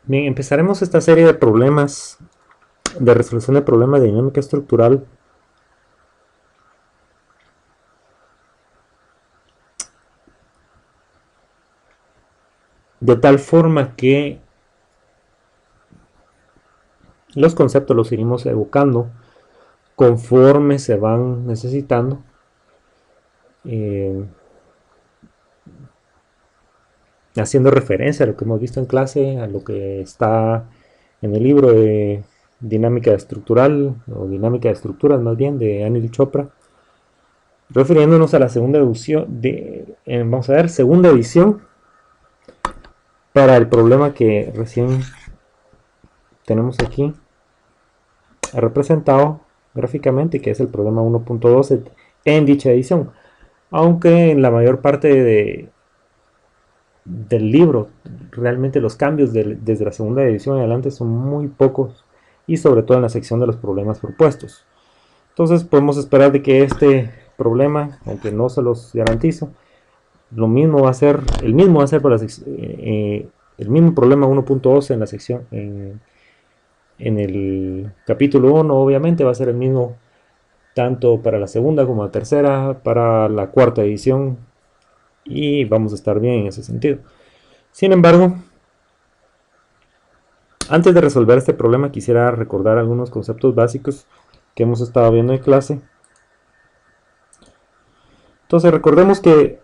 Bien, empezaremos esta serie de problemas de resolución de problemas de dinámica estructural de tal forma que los conceptos los iremos evocando conforme se van necesitando, eh, haciendo referencia a lo que hemos visto en clase, a lo que está en el libro de dinámica estructural o dinámica de estructuras más bien de Anil Chopra, refiriéndonos a la segunda edición vamos a ver, segunda edición para el problema que recién tenemos aquí representado gráficamente, que es el problema 1.12 en dicha edición, aunque en la mayor parte del libro realmente los cambios desde la segunda edición en adelante son muy pocos, y sobre todo en la sección de los problemas propuestos. Entonces podemos esperar de que este problema, aunque no se los garantizo, lo mismo va a ser, el mismo va a ser para el mismo problema 1.12 en la sección en el capítulo 1, obviamente va a ser el mismo tanto para la segunda como la tercera, para la cuarta edición, y vamos a estar bien en ese sentido. Sin embargo, antes de resolver este problema quisiera recordar algunos conceptos básicos que hemos estado viendo en clase. Entonces recordemos que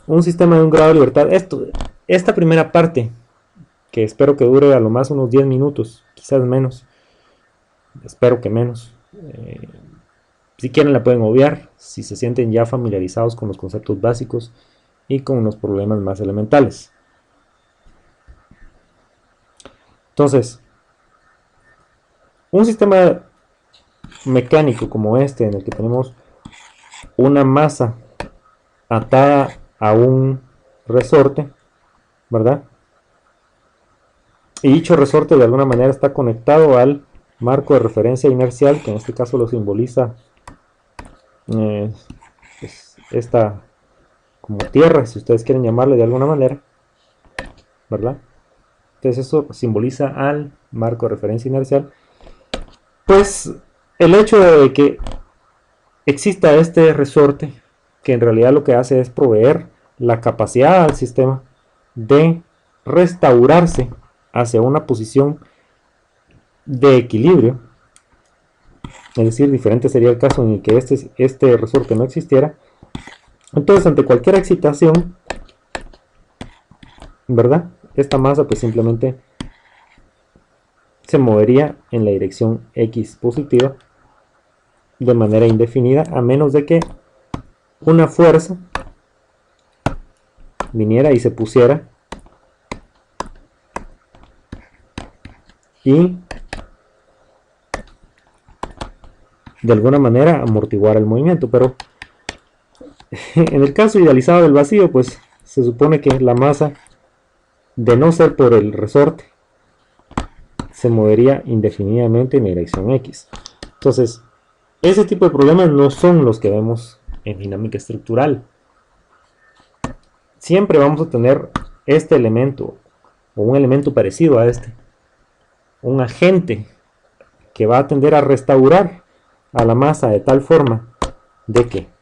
un sistema de un grado de libertad, esta primera parte, que espero que dure a lo más unos 10 minutos, quizás menos, espero que menos. Si quieren la pueden obviar, si se sienten ya familiarizados con los conceptos básicos y con los problemas más elementales. Entonces, un sistema mecánico como este, en el que tenemos una masa atada a un resorte, ¿verdad? Y dicho resorte de alguna manera está conectado al marco de referencia inercial, que en este caso lo simboliza pues, esta como tierra, si ustedes quieren llamarle de alguna manera, ¿verdad? Entonces eso simboliza al marco de referencia inercial. Pues el hecho de que exista este resorte, que en realidad lo que hace es proveer la capacidad al sistema de restaurarse hacia una posición de equilibrio, es decir, diferente sería el caso en el que este resorte no existiera. Entonces, ante cualquier excitación, ¿verdad? Esta masa pues simplemente se movería en la dirección X positiva de manera indefinida, a menos de que una fuerza viniera y se pusiera y de alguna manera amortiguar el movimiento. Pero en el caso idealizado del vacío, pues se supone que la masa, de no ser por el resorte, se movería indefinidamente en la dirección X. Entonces, ese tipo de problemas no son los que vemos en dinámica estructural. Siempre vamos a tener este elemento o un elemento parecido a este, un agente que va a tender a restaurar a la masa de tal forma de que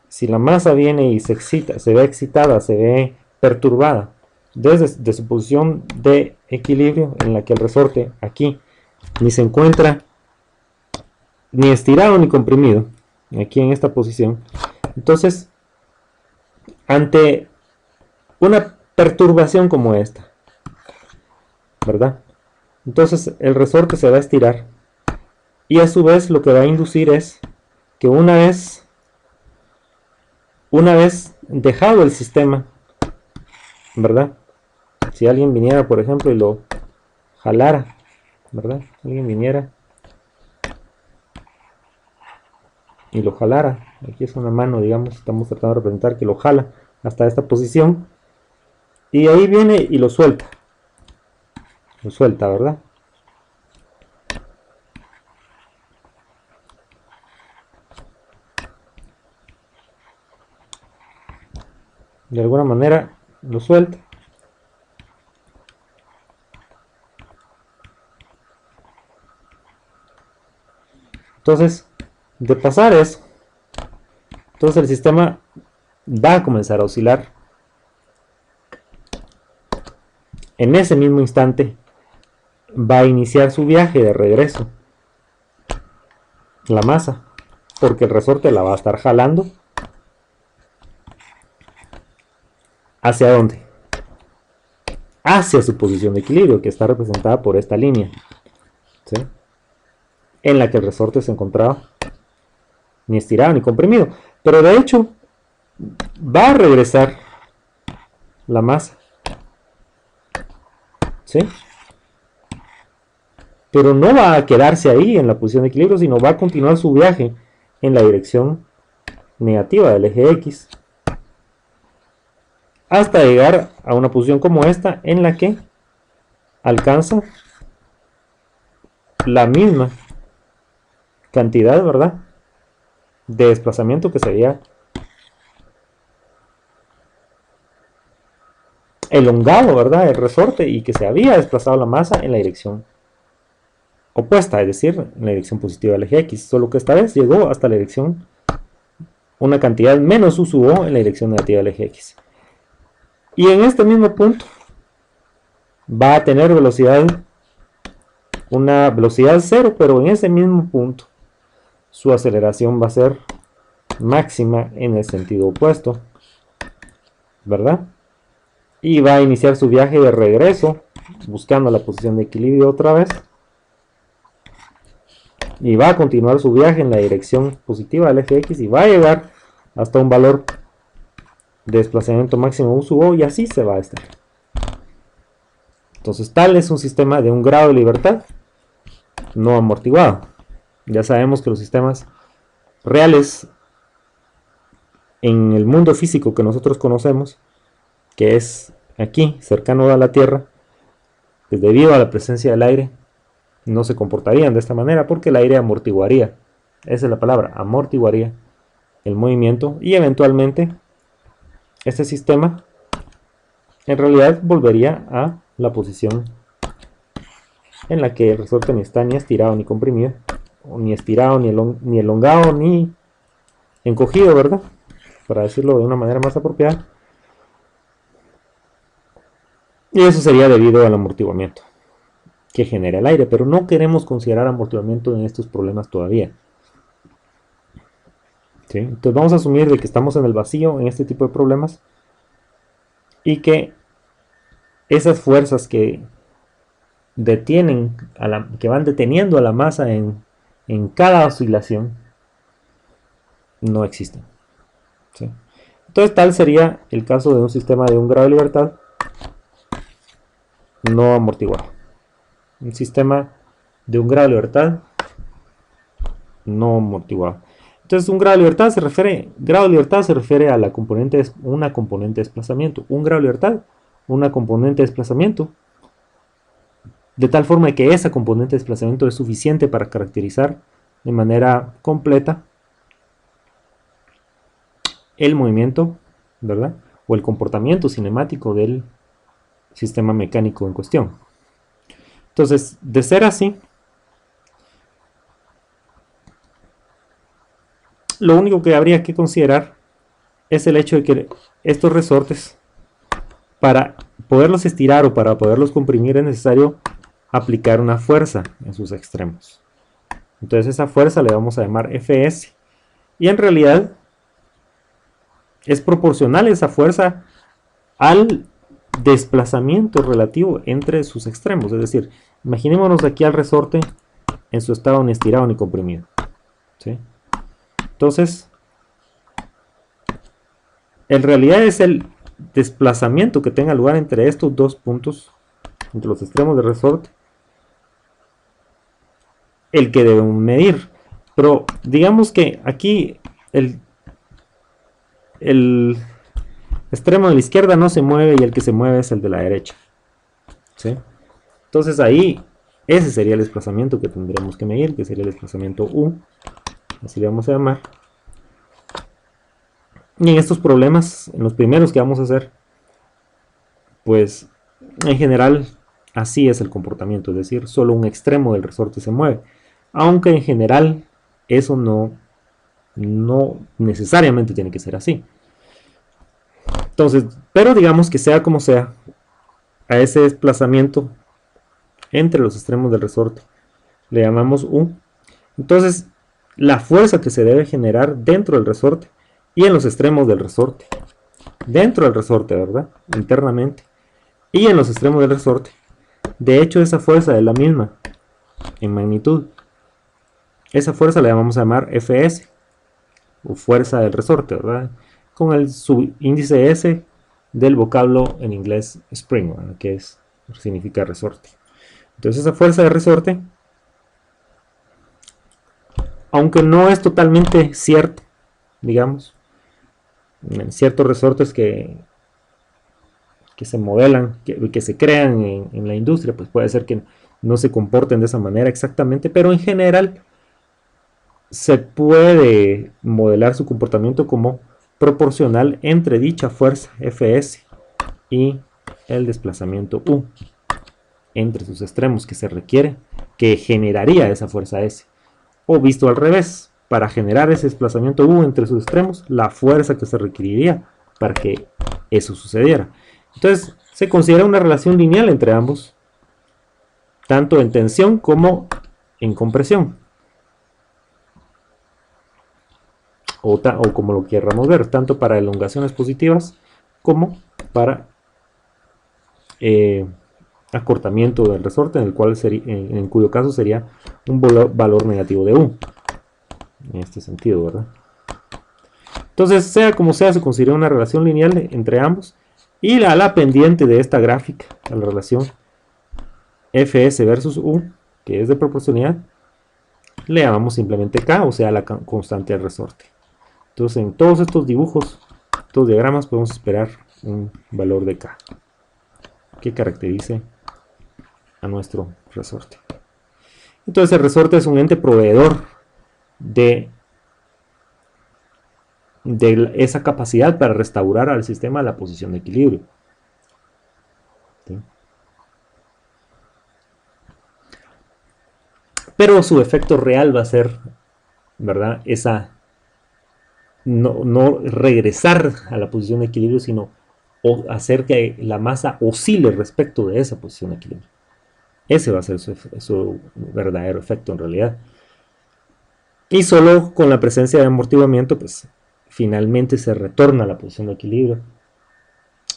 si la masa viene y se excita, se ve excitada, se ve perturbada desde su posición de equilibrio, en la que el resorte aquí ni se encuentra ni estirado ni comprimido, aquí en esta posición, entonces ante una perturbación como esta, ¿verdad? Entonces el resorte se va a estirar, y a su vez lo que va a inducir es que una vez dejado el sistema, ¿verdad? Si alguien viniera, por ejemplo, y lo jalara, ¿verdad? Alguien viniera y lo jalara, aquí es una mano, digamos, estamos tratando de representar que lo jala hasta esta posición, y ahí viene y lo suelta, ¿verdad? De alguna manera lo suelta, Entonces, de pasar eso, entonces el sistema va a comenzar a oscilar. En ese mismo instante va a iniciar su viaje de regreso la masa, porque el resorte la va a estar jalando. ¿Hacia dónde? Hacia su posición de equilibrio, que está representada por esta línea, ¿sí?, en la que el resorte se encontraba ni estirado ni comprimido. Pero de hecho va a regresar la masa, ¿sí?, pero no va a quedarse ahí en la posición de equilibrio, sino va a continuar su viaje en la dirección negativa del eje X, hasta llegar a una posición como esta, en la que alcanza la misma cantidad, ¿verdad?, de desplazamiento que se había elongado, ¿verdad?, el resorte, y que se había desplazado la masa en la dirección opuesta, es decir, en la dirección positiva del eje X, solo que esta vez llegó hasta la dirección, una cantidad menos u sub o en la dirección negativa del eje X. Y en este mismo punto va a tener velocidad, una velocidad cero, pero en ese mismo punto su aceleración va a ser máxima en el sentido opuesto, ¿verdad? Y va a iniciar su viaje de regreso buscando la posición de equilibrio otra vez, y va a continuar su viaje en la dirección positiva del eje X y va a llegar hasta un valor de desplazamiento máximo u sub o, y así se va a estar. Entonces tal es un sistema de un grado de libertad no amortiguado. Ya sabemos que los sistemas reales en el mundo físico que nosotros conocemos, que es aquí cercano a la Tierra, pues debido a la presencia del aire no se comportarían de esta manera, porque el aire amortiguaría, esa es la palabra, amortiguaría el movimiento, y eventualmente este sistema en realidad volvería a la posición en la que el resorte ni está ni estirado ni comprimido, o ni estirado ni elongado ni encogido, ¿verdad?, para decirlo de una manera más apropiada. Y eso sería debido al amortiguamiento que genera el aire, pero no queremos considerar amortiguamiento en estos problemas todavía, ¿sí? Entonces vamos a asumir de que estamos en el vacío en este tipo de problemas, y que esas fuerzas que detienen que van deteniendo a la masa en cada oscilación no existen, ¿sí? Entonces tal sería el caso de un sistema de un grado de libertad no amortiguado. Un sistema de un grado de libertad no amortiguado. Entonces un grado de libertad se refiere a la componente, una componente de desplazamiento. Un grado de libertad, una componente de desplazamiento, de tal forma que esa componente de desplazamiento es suficiente para caracterizar de manera completa el movimiento, ¿verdad?, o el comportamiento cinemático del sistema mecánico en cuestión. Entonces, de ser así, lo único que habría que considerar es el hecho de que estos resortes, para poderlos estirar o para poderlos comprimir, es necesario aplicar una fuerza en sus extremos. Entonces esa fuerza le vamos a llamar Fs, y en realidad es proporcional esa fuerza al desplazamiento relativo entre sus extremos. Es decir, imaginémonos aquí al resorte en su estado ni estirado ni comprimido, ¿sí? Entonces, en realidad es el desplazamiento que tenga lugar entre estos dos puntos, entre los extremos del resorte, el que debemos medir. Pero digamos que aquí el extremo de la izquierda no se mueve y el que se mueve es el de la derecha, ¿sí? Entonces ahí ese sería el desplazamiento que tendremos que medir, que sería el desplazamiento U, así le vamos a llamar. Y en estos problemas, en los primeros que vamos a hacer, pues en general así es el comportamiento, es decir, solo un extremo del resorte se mueve, aunque en general eso no necesariamente tiene que ser así. Entonces, pero digamos que sea como sea, a ese desplazamiento entre los extremos del resorte le llamamos U. Entonces, la fuerza que se debe generar dentro del resorte y en los extremos del resorte, dentro del resorte, ¿verdad? Internamente, y en los extremos del resorte, de hecho esa fuerza es la misma en magnitud. Esa fuerza la vamos a llamar Fs, o fuerza del resorte, ¿verdad? Con el subíndice S del vocablo en inglés spring, ¿verdad? Que significa resorte. Entonces esa fuerza de resorte, aunque no es totalmente cierto, digamos, en ciertos resortes que se modelan, que se crean en la industria, pues puede ser que no se comporten de esa manera exactamente, pero en general se puede modelar su comportamiento como proporcional entre dicha fuerza Fs y el desplazamiento U entre sus extremos que se requiere, que generaría esa fuerza S. O visto al revés, para generar ese desplazamiento U entre sus extremos, la fuerza que se requeriría para que eso sucediera. Entonces, se considera una relación lineal entre ambos, tanto en tensión como en compresión. O como lo querramos ver, tanto para elongaciones positivas como para acortamiento del resorte, en cuyo caso sería un valor negativo de U. En este sentido, ¿verdad? Entonces, sea como sea, se considera una relación lineal entre ambos. Y a la pendiente de esta gráfica, a la relación Fs versus U, que es de proporcionalidad, le llamamos simplemente K, o sea, la constante del resorte. Entonces, en todos estos dibujos, estos diagramas, podemos esperar un valor de K que caracterice a nuestro resorte. Entonces, el resorte es un ente proveedor de esa capacidad para restaurar al sistema la posición de equilibrio. ¿Sí? Pero su efecto real va a ser, ¿verdad? No regresar a la posición de equilibrio, sino hacer que la masa oscile respecto de esa posición de equilibrio. Ese va a ser su verdadero efecto en realidad. Y solo con la presencia de amortiguamiento, pues finalmente se retorna a la posición de equilibrio.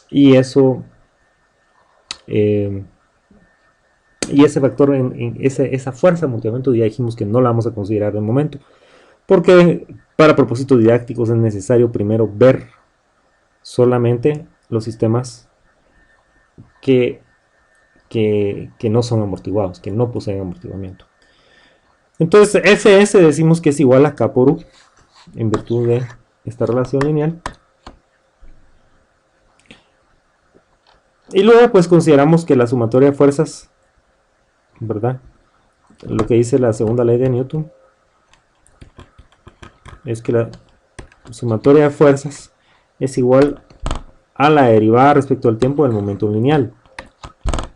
Y eso, y ese factor, esa fuerza de amortiguamiento, ya dijimos que no la vamos a considerar de momento, porque para propósitos didácticos es necesario primero ver solamente los sistemas que no son amortiguados, que no poseen amortiguamiento. Entonces Fs decimos que es igual a K por U en virtud de esta relación lineal. Y luego pues consideramos que la sumatoria de fuerzas, ¿verdad? Lo que dice la segunda ley de Newton es que la sumatoria de fuerzas es igual a la derivada respecto al tiempo del momento lineal.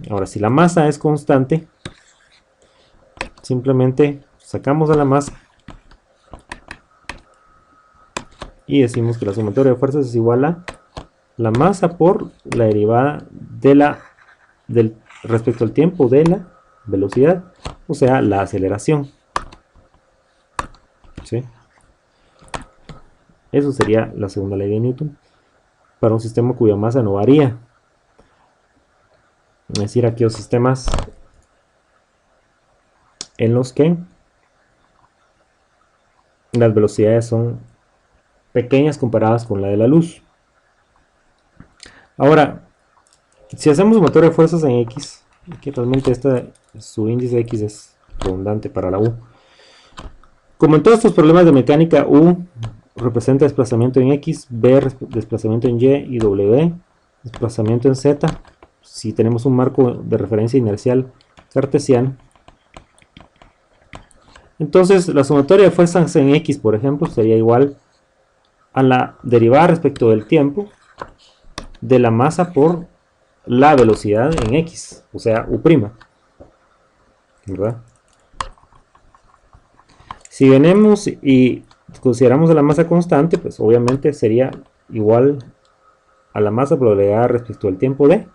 Ahora, si la masa es constante, simplemente sacamos a la masa y decimos que la sumatoria de fuerzas es igual a la masa por la derivada del respecto al tiempo de la velocidad, o sea, la aceleración. ¿Sí? Eso sería la segunda ley de Newton para un sistema cuya masa no varía. Es decir, aquellos sistemas en los que las velocidades son pequeñas comparadas con la de la luz. Ahora, si hacemos sumatoria de fuerzas en X, que realmente su índice X es redundante para la U. Como en todos estos problemas de mecánica, U representa desplazamiento en X, B desplazamiento en Y y W desplazamiento en Z. Si tenemos un marco de referencia inercial cartesiano, entonces la sumatoria de fuerzas en X, por ejemplo, sería igual a la derivada respecto del tiempo de la masa por la velocidad en X, o sea, U', ¿verdad? Si venimos y consideramos la masa constante, pues obviamente sería igual a la masa por agregada respecto al tiempo de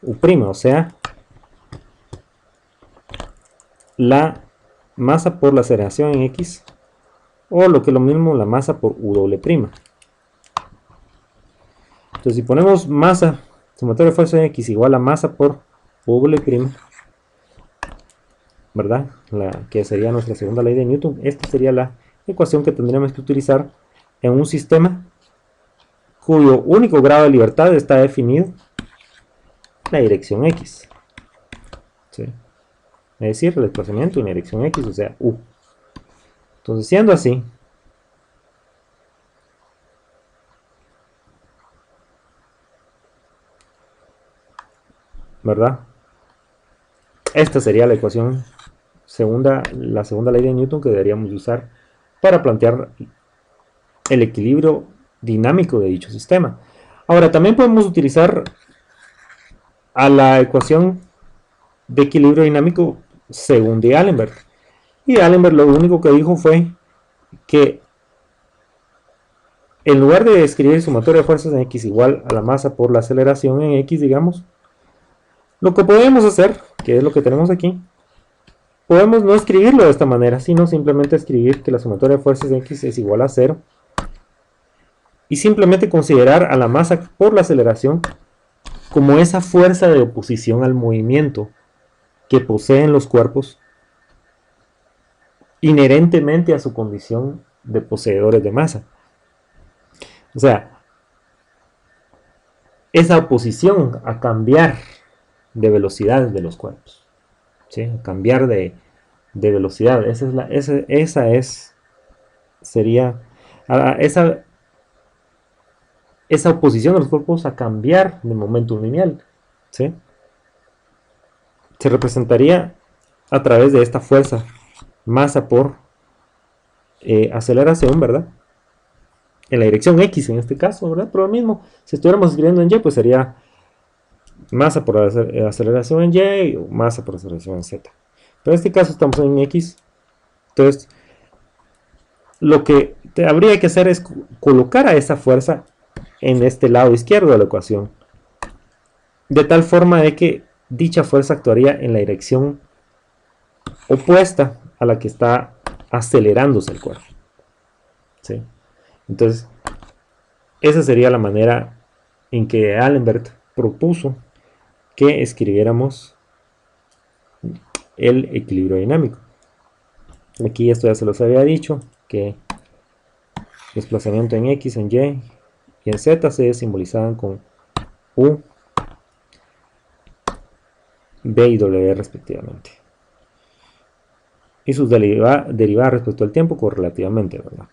U', o sea, la masa por la aceleración en X, o lo que es lo mismo, la masa por U'. Entonces, si ponemos masa, sumatoria de fuerza en X igual a masa por U', ¿verdad? Que sería nuestra segunda ley de Newton. Esta sería la ecuación que tendríamos que utilizar en un sistema cuyo único grado de libertad está definido en la dirección X. ¿Sí? Es decir, el desplazamiento en la dirección X, o sea, U. Entonces, siendo así, ¿verdad? Esta sería la ecuación la segunda ley de Newton que deberíamos usar para plantear el equilibrio dinámico de dicho sistema. Ahora, también podemos utilizar a la ecuación de equilibrio dinámico según de Allenberg. Y Allenberg lo único que dijo fue que en lugar de escribir sumatoria de fuerzas en X igual a la masa por la aceleración en X, digamos, lo que podemos hacer, que es lo que tenemos aquí, podemos no escribirlo de esta manera, sino simplemente escribir que la sumatoria de fuerzas en X es igual a 0 y simplemente considerar a la masa por la aceleración como esa fuerza de oposición al movimiento que poseen los cuerpos inherentemente a su condición de poseedores de masa. O sea, esa oposición a cambiar de velocidad de los cuerpos, ¿sí? A cambiar de velocidad, sería esa oposición de los cuerpos a cambiar de momento lineal, ¿sí? Se representaría a través de esta fuerza, masa por aceleración, ¿verdad? En la dirección X en este caso, ¿verdad? Pero lo mismo, si estuviéramos escribiendo en Y, pues sería masa por aceleración en Y o masa por aceleración en Z. Pero en este caso estamos en X. Entonces, lo que habría que hacer es colocar a esa fuerza en este lado izquierdo de la ecuación, de tal forma de que dicha fuerza actuaría en la dirección opuesta a la que está acelerándose el cuerpo, ¿sí? Entonces, esa sería la manera en que Allenberg propuso que escribiéramos el equilibrio dinámico. Aquí esto ya se los había dicho, que desplazamiento en X, en Y y en Z se simbolizaban con U, B y W respectivamente. Y sus derivadas respecto al tiempo correlativamente, ¿verdad?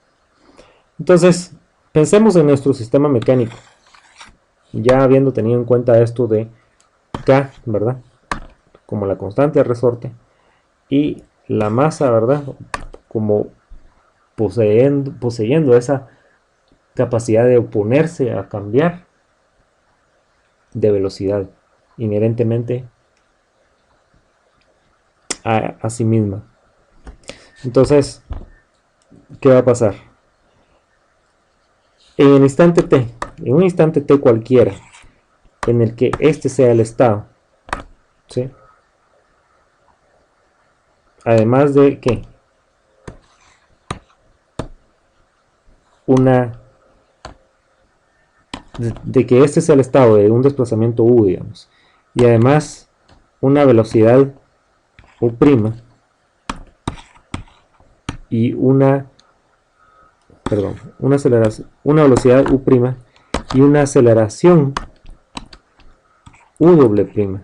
Entonces, pensemos en nuestro sistema mecánico, ya habiendo tenido en cuenta esto de K, ¿verdad? Como la constante de resorte, y la masa, ¿verdad? Como poseyendo esa capacidad de oponerse a cambiar de velocidad inherentemente a sí misma. Entonces, ¿qué va a pasar? En el instante t, en un instante t cualquiera, en el que este sea el estado, ¿sí? Además de que que este sea el estado de un desplazamiento u, digamos, y además una velocidad u' y una aceleración, una velocidad u' y una aceleración u' en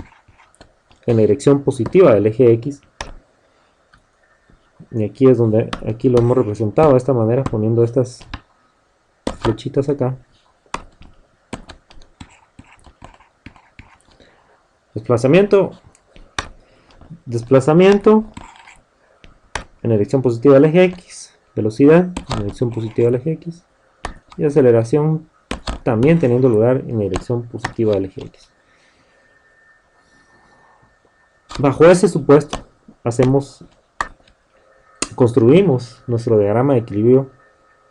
la dirección positiva del eje X. Y aquí es donde, aquí lo hemos representado de esta manera, poniendo estas flechitas acá. Desplazamiento en la dirección positiva del eje X, velocidad en la dirección positiva del eje X, y aceleración también teniendo lugar en la dirección positiva del eje X. Bajo ese supuesto, construimos nuestro diagrama de equilibrio,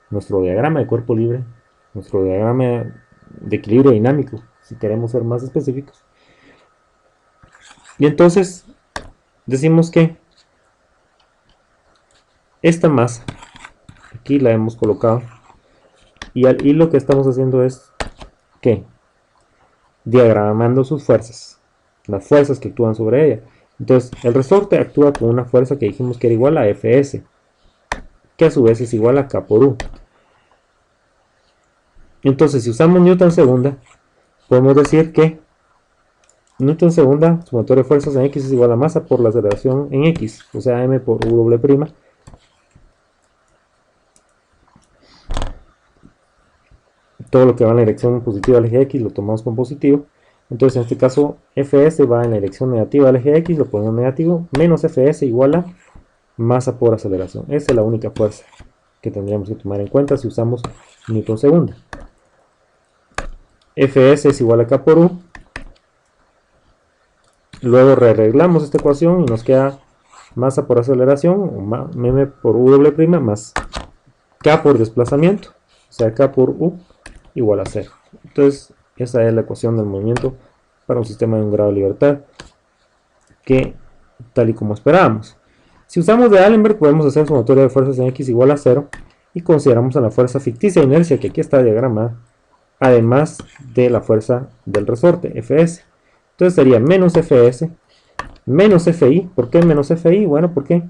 nuestro diagrama de cuerpo libre, nuestro diagrama de equilibrio dinámico, si queremos ser más específicos. Y entonces decimos que esta masa, aquí la hemos colocado, y lo que estamos haciendo es que diagramando sus fuerzas, las fuerzas que actúan sobre ella. Entonces el resorte actúa con una fuerza que dijimos que era igual a Fs, que a su vez es igual a K por U. Entonces si usamos Newton segunda, podemos decir que Newton segunda, sumatoria de fuerzas en X es igual a masa por la aceleración en X, o sea M por U doble prima. Todo lo que va en la dirección positiva al eje X lo tomamos como positivo. Entonces en este caso Fs va en la dirección negativa al eje X, lo ponemos negativo, menos Fs igual a masa por aceleración. Esa es la única fuerza que tendríamos que tomar en cuenta si usamos Newton segunda. Fs es igual a K por U. Luego rearreglamos esta ecuación y nos queda masa por aceleración, o m por U doble prima, más K por desplazamiento, o sea K por U igual a 0. Entonces esa es la ecuación del movimiento para un sistema de un grado de libertad, que tal y como esperábamos. Si usamos de Allenberg podemos hacer sumatoria de fuerzas en X igual a 0 y consideramos a la fuerza ficticia de inercia, que aquí está diagramada, además de la fuerza del resorte, Fs. Entonces sería menos Fs, menos Fi. ¿Por qué menos Fi? Bueno, porque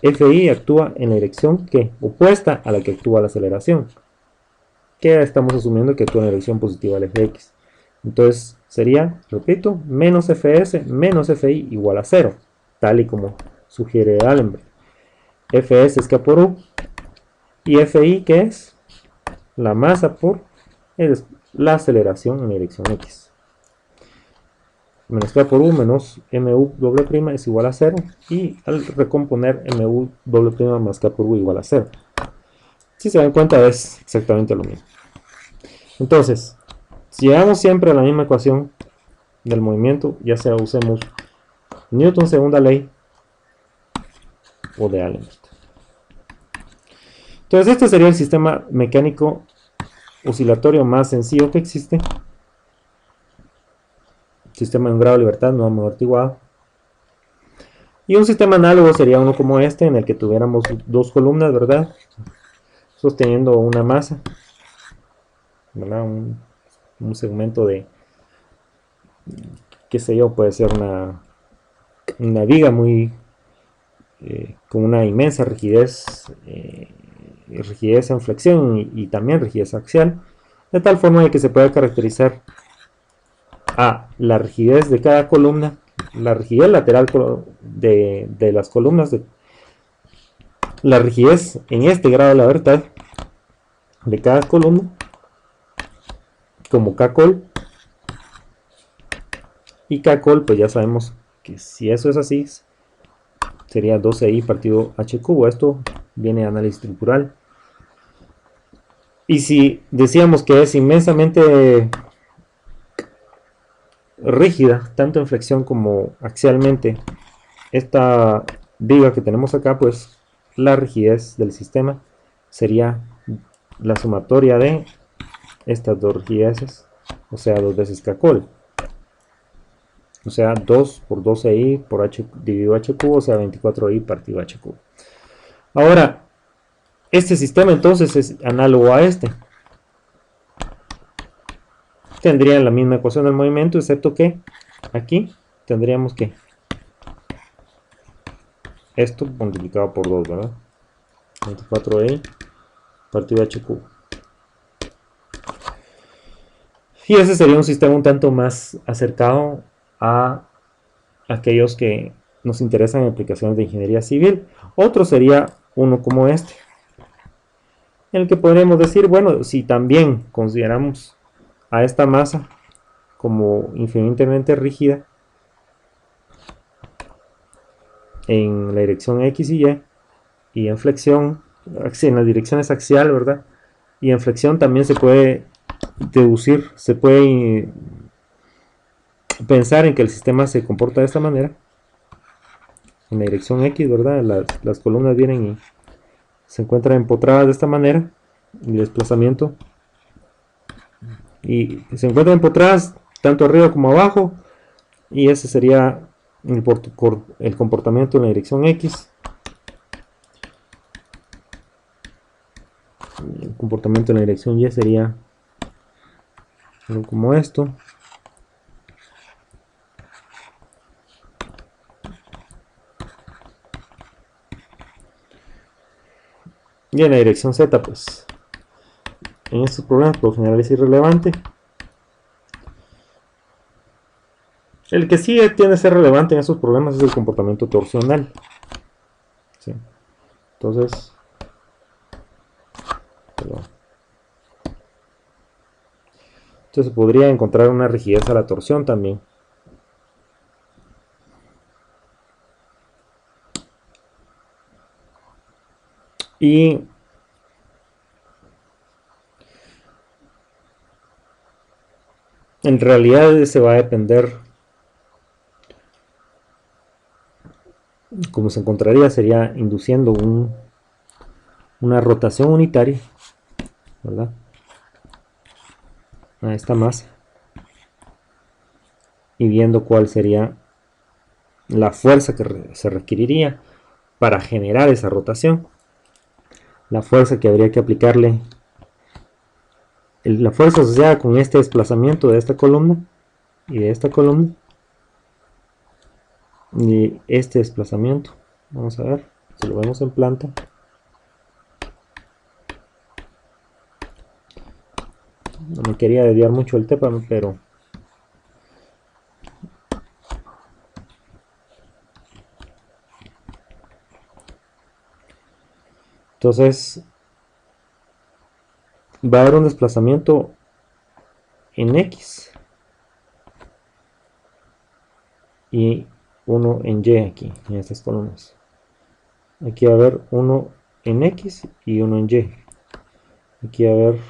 Fi actúa en la dirección que opuesta a la que actúa la aceleración, que estamos asumiendo que actúa en la dirección positiva al eje X. Entonces sería, repito, menos Fs menos Fi igual a 0, tal y como sugiere Allenberg. Fs es K por U, y Fi, ¿qué es? La masa por la aceleración en la dirección X. Menos K por U menos mu doble prima es igual a 0, y al recomponer mu doble prima más K por U igual a 0. Si se dan cuenta es exactamente lo mismo. Entonces, si llegamos siempre a la misma ecuación del movimiento, ya sea usemos Newton segunda ley o de Allenberg. Entonces este sería el sistema mecánico oscilatorio más sencillo que existe. Sistema de un grado de libertad no amortiguado. Y un sistema análogo sería uno como este, en el que tuviéramos dos columnas, ¿verdad? Sosteniendo una masa, ¿verdad? Un segmento de, qué sé yo, puede ser una viga muy con una inmensa rigidez, rigidez en flexión y también rigidez axial, de tal forma de que se pueda caracterizar a la rigidez de cada columna, la rigidez lateral de las columnas, la rigidez en este grado de la libertad de cada columna como K-col, y K-col pues ya sabemos que si eso es así sería 12i partido h cubo. Esto viene de análisis temporal. Y si decíamos que es inmensamente rígida, tanto en flexión como axialmente, esta viga que tenemos acá, pues la rigidez del sistema sería la sumatoria de estas dos rigideces, o sea, 2 veces K-col. O sea, 2 por 12i por h dividido h cubo, o sea, 24i partido h cubo. Ahora, este sistema entonces es análogo a este. Tendrían la misma ecuación del movimiento, excepto que aquí tendríamos que esto multiplicado por 2, ¿verdad? 24i partido h cubo. Y ese sería un sistema un tanto más acercado a aquellos que nos interesan en aplicaciones de ingeniería civil. Otro sería uno como este, en el que podríamos decir, bueno, si también consideramos a esta masa como infinitamente rígida en la dirección X y Y, y en flexión, en las direcciones axial, ¿verdad? Y en flexión también se puede deducir, se puede pensar en que el sistema se comporta de esta manera. En la dirección X, ¿verdad? Las columnas vienen se encuentran empotradas de esta manera, el desplazamiento, y se encuentran empotradas tanto arriba como abajo, y ese sería el comportamiento en la dirección X. El comportamiento en la dirección Y sería algo como esto. Y en la dirección Z, pues en estos problemas por lo general es irrelevante. El que sí tiende a ser relevante en estos problemas es el comportamiento torsional. ¿Sí? Entonces, podría encontrar una rigidez a la torsión también. Y en realidad se va a depender, como se encontraría, sería induciendo una rotación unitaria, ¿verdad?, a esta masa, y viendo cuál sería la fuerza que se requeriría para generar esa rotación, la fuerza que habría que aplicarle, la fuerza asociada con este desplazamiento de esta columna y de esta columna, y este desplazamiento, vamos a ver si lo vemos en planta. No me quería desviar mucho el tema, pero entonces va a haber un desplazamiento en X y uno en Y aquí, en estas columnas. Aquí va a haber uno en X y uno en Y. Aquí va a haber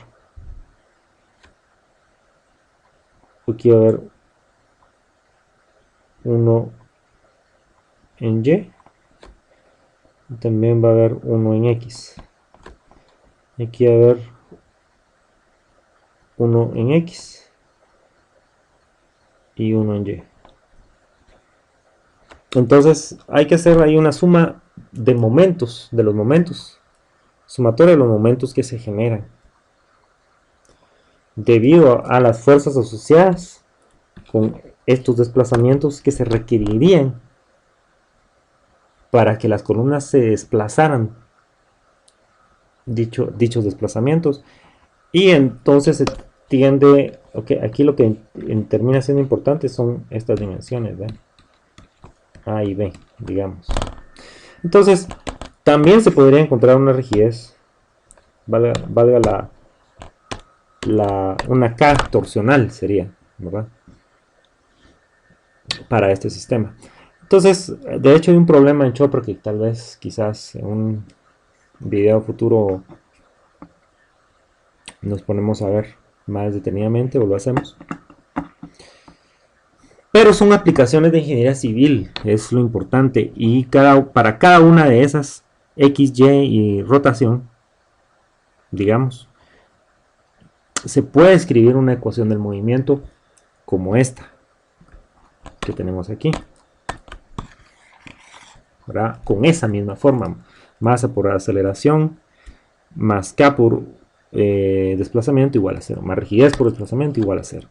uno en Y. Y también va a haber uno en X. Aquí va a haber uno en X y uno en Y. Entonces hay que hacer ahí una suma de momentos, sumatoria de los momentos que se generan debido a las fuerzas asociadas con estos desplazamientos que se requerirían para que las columnas se desplazaran dichos desplazamientos. Y entonces se tiende, aquí lo que termina siendo importante son estas dimensiones, ¿ven? A y B, digamos. Entonces también se podría encontrar una rigidez, valga una K torsional sería, ¿verdad?, para este sistema. Entonces, de hecho hay un problema en Chopra que tal vez, quizás en un video futuro nos ponemos a ver más detenidamente, o lo hacemos. Pero son aplicaciones de ingeniería civil, es lo importante, y para cada una de esas X, Y y rotación, digamos, se puede escribir una ecuación del movimiento como esta que tenemos aquí, ¿verdad?, con esa misma forma: masa por aceleración más K por desplazamiento igual a 0, más rigidez por desplazamiento igual a 0.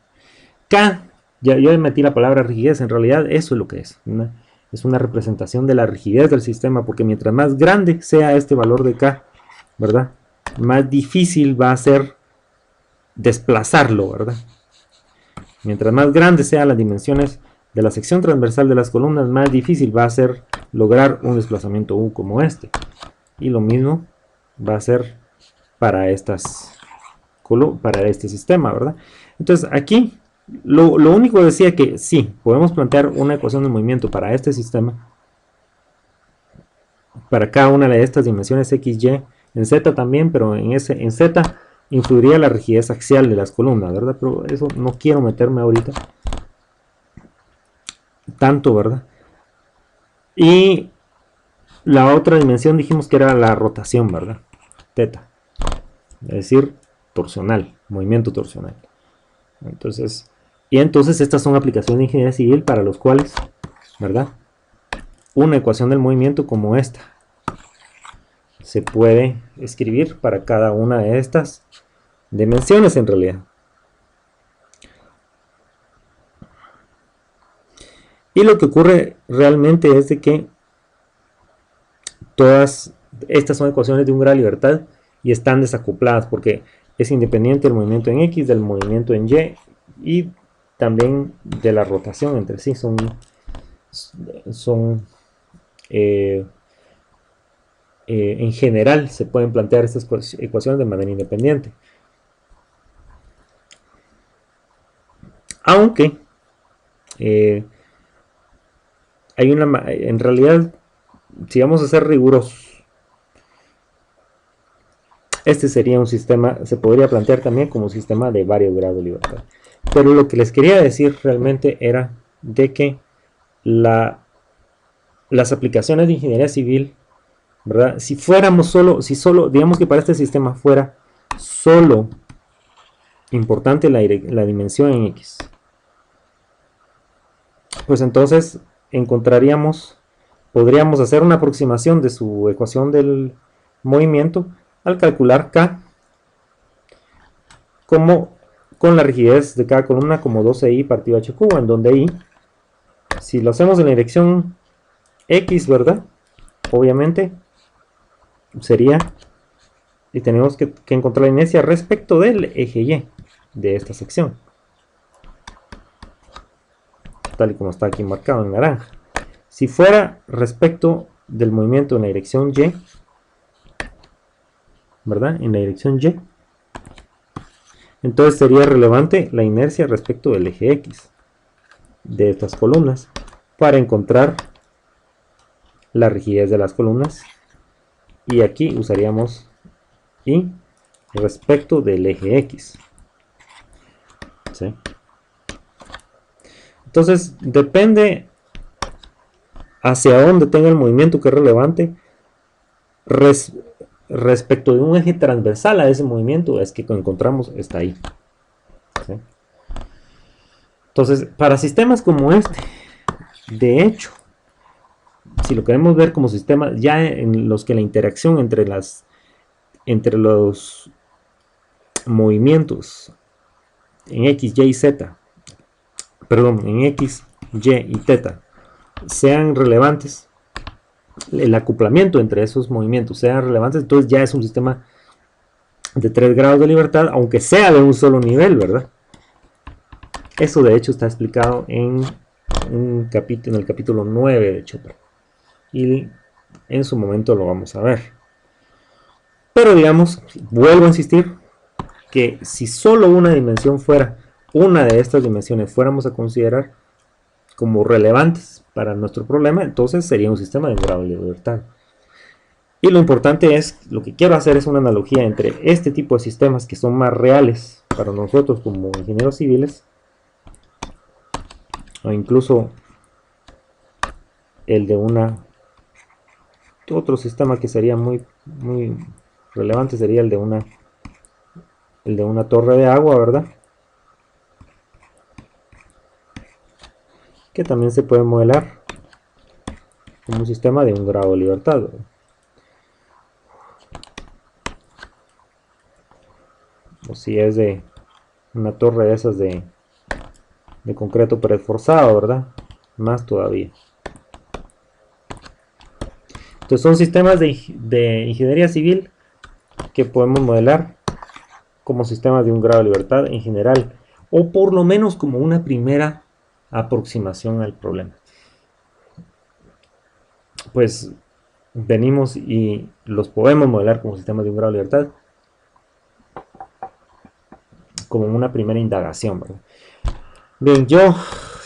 K, yo metí la palabra rigidez, en realidad eso es lo que es una representación de la rigidez del sistema, porque mientras más grande sea este valor de K, ¿verdad?, más difícil va a ser desplazarlo, ¿verdad? Mientras más grandes sean las dimensiones de la sección transversal de las columnas, más difícil va a ser lograr un desplazamiento U como este. Y lo mismo va a ser para este sistema, ¿verdad? Entonces aquí lo único decía que sí, podemos plantear una ecuación de movimiento para este sistema, para cada una de estas dimensiones X, Y, en Z también, pero en Z influiría la rigidez axial de las columnas, ¿verdad? Pero eso no quiero meterme ahorita tanto, ¿verdad? Y La otra dimensión dijimos que era la rotación, ¿verdad? Teta. Es decir, torsional, movimiento torsional. Entonces, estas son aplicaciones de ingeniería civil para los cuales, ¿verdad? Una ecuación del movimiento como esta se puede escribir para cada una de estas dimensiones en realidad. Y lo que ocurre realmente es de que todas estas son ecuaciones de un grado de libertad y están desacopladas porque es independiente el movimiento en X del movimiento en Y y también de la rotación entre sí. En general se pueden plantear estas ecuaciones de manera independiente. Aunque hay en realidad, si vamos a ser rigurosos, este sería un sistema, se podría plantear también como un sistema de varios grados de libertad. Pero lo que les quería decir realmente era de que las aplicaciones de ingeniería civil, ¿verdad? Si solo, digamos que para este sistema fuera solo importante la dimensión en X, pues entonces podríamos hacer una aproximación de su ecuación del movimiento al calcular K como con la rigidez de cada columna como 12i partido h cubo, en donde i, si lo hacemos en la dirección X, ¿verdad? Obviamente sería, y tenemos que encontrar la inercia respecto del eje Y de esta sección, tal y como está aquí marcado en naranja. Si fuera respecto del movimiento en la dirección Y, ¿verdad? En la dirección Y, entonces sería relevante la inercia respecto del eje X de estas columnas para encontrar la rigidez de las columnas, y aquí usaríamos y respecto del eje X. ¿Sí? Entonces depende hacia dónde tenga el movimiento que es relevante respecto de un eje transversal a ese movimiento, es que encontramos está ahí. ¿Sí? Entonces, para sistemas como este, de hecho, si lo queremos ver como sistemas ya en los que la interacción entre los movimientos en X, Y y Z, perdón, en X, Y y Θ sean relevantes, el acoplamiento entre esos movimientos sean relevantes, entonces ya es un sistema de 3 grados de libertad, aunque sea de un solo nivel, ¿verdad? Eso de hecho está explicado en el capítulo 9 de Chopper, y en su momento lo vamos a ver. Pero digamos, vuelvo a insistir, que si solo una dimensión fuera, una de estas dimensiones fuéramos a considerar como relevantes para nuestro problema, entonces sería un sistema de un grado de libertad. Y lo importante es, lo que quiero hacer es una analogía entre este tipo de sistemas que son más reales para nosotros como ingenieros civiles, o incluso el de otro sistema que sería muy relevante sería el de una torre de agua, ¿verdad? Que también se puede modelar como un sistema de un grado de libertad, ¿verdad? O si es de una torre de esas de concreto preforzado, ¿verdad? Más todavía. Entonces son sistemas de ingeniería civil que podemos modelar como sistemas de un grado de libertad en general, o por lo menos como una primera aproximación al problema. Pues venimos y los podemos modelar como sistemas de un grado de libertad como una primera indagación, ¿verdad? Bien, yo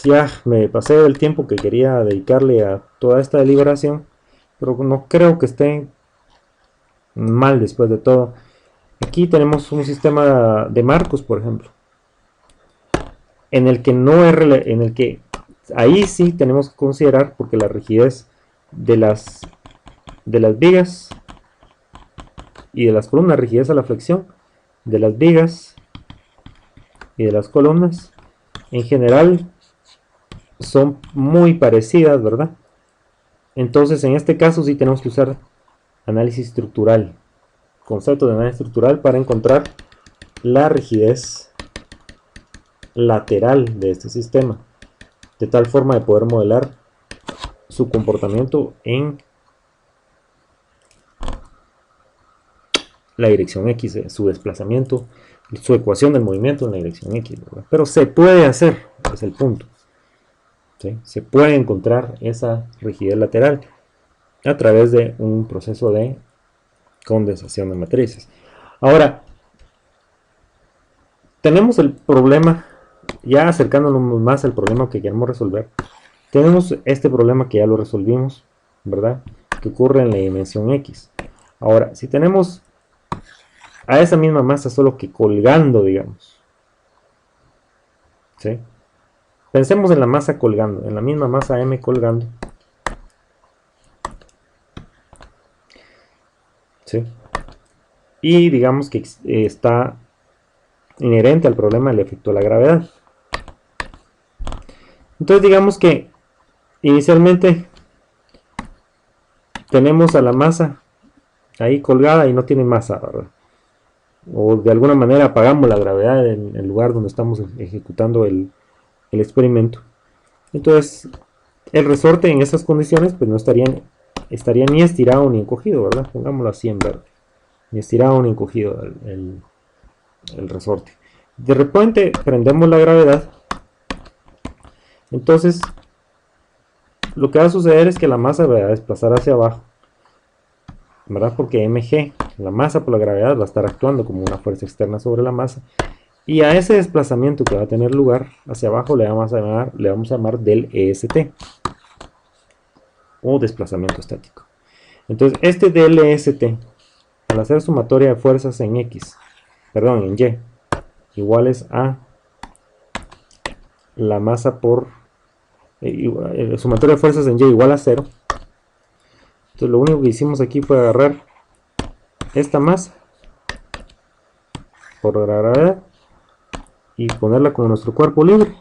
ya me pasé del tiempo que quería dedicarle a toda esta deliberación, pero no creo que esté mal después de todo. Aquí tenemos un sistema de marcos, por ejemplo, en el que ahí sí tenemos que considerar, porque la rigidez de las de las vigas y de las columnas, rigidez a la flexión de las vigas y de las columnas, en general son muy parecidas, ¿verdad? Entonces en este caso sí tenemos que usar análisis estructural, concepto de análisis estructural, para encontrar la rigidez lateral de este sistema, de tal forma de poder modelar su comportamiento en la dirección X, su desplazamiento, su ecuación del movimiento en la dirección X, ¿verdad? Pero se puede hacer, es el punto, ¿sí? Se puede encontrar esa rigidez lateral a través de un proceso de condensación de matrices. Ahora, tenemos el problema, ya acercándonos más al problema que queremos resolver, tenemos este problema que ya lo resolvimos, ¿verdad? Que ocurre en la dimensión X. Ahora, si tenemos a esa misma masa, solo que colgando, digamos, ¿sí? Pensemos en la masa colgando, en la misma masa M colgando, ¿sí? Y digamos que está inherente al problema del efecto de la gravedad. Entonces digamos que inicialmente tenemos a la masa ahí colgada y no tiene masa, ¿verdad? O de alguna manera apagamos la gravedad en el lugar donde estamos ejecutando el experimento. Entonces el resorte en esas condiciones pues no estaría ni estirado ni encogido, ¿verdad? Pongámoslo así en verde. Ni estirado ni encogido el resorte. De repente prendemos la gravedad. Entonces lo que va a suceder es que la masa va a desplazar hacia abajo, ¿verdad? Porque mg, la masa por la gravedad, va a estar actuando como una fuerza externa sobre la masa. Y a ese desplazamiento que va a tener lugar hacia abajo le vamos a llamar del EST, o desplazamiento estático. Entonces este del EST, al hacer sumatoria de fuerzas en X, perdón, en Y, iguales a la masa por sumatoria de fuerzas en Y igual a 0. Entonces lo único que hicimos aquí fue agarrar esta masa por la gravedad y ponerla como nuestro cuerpo libre.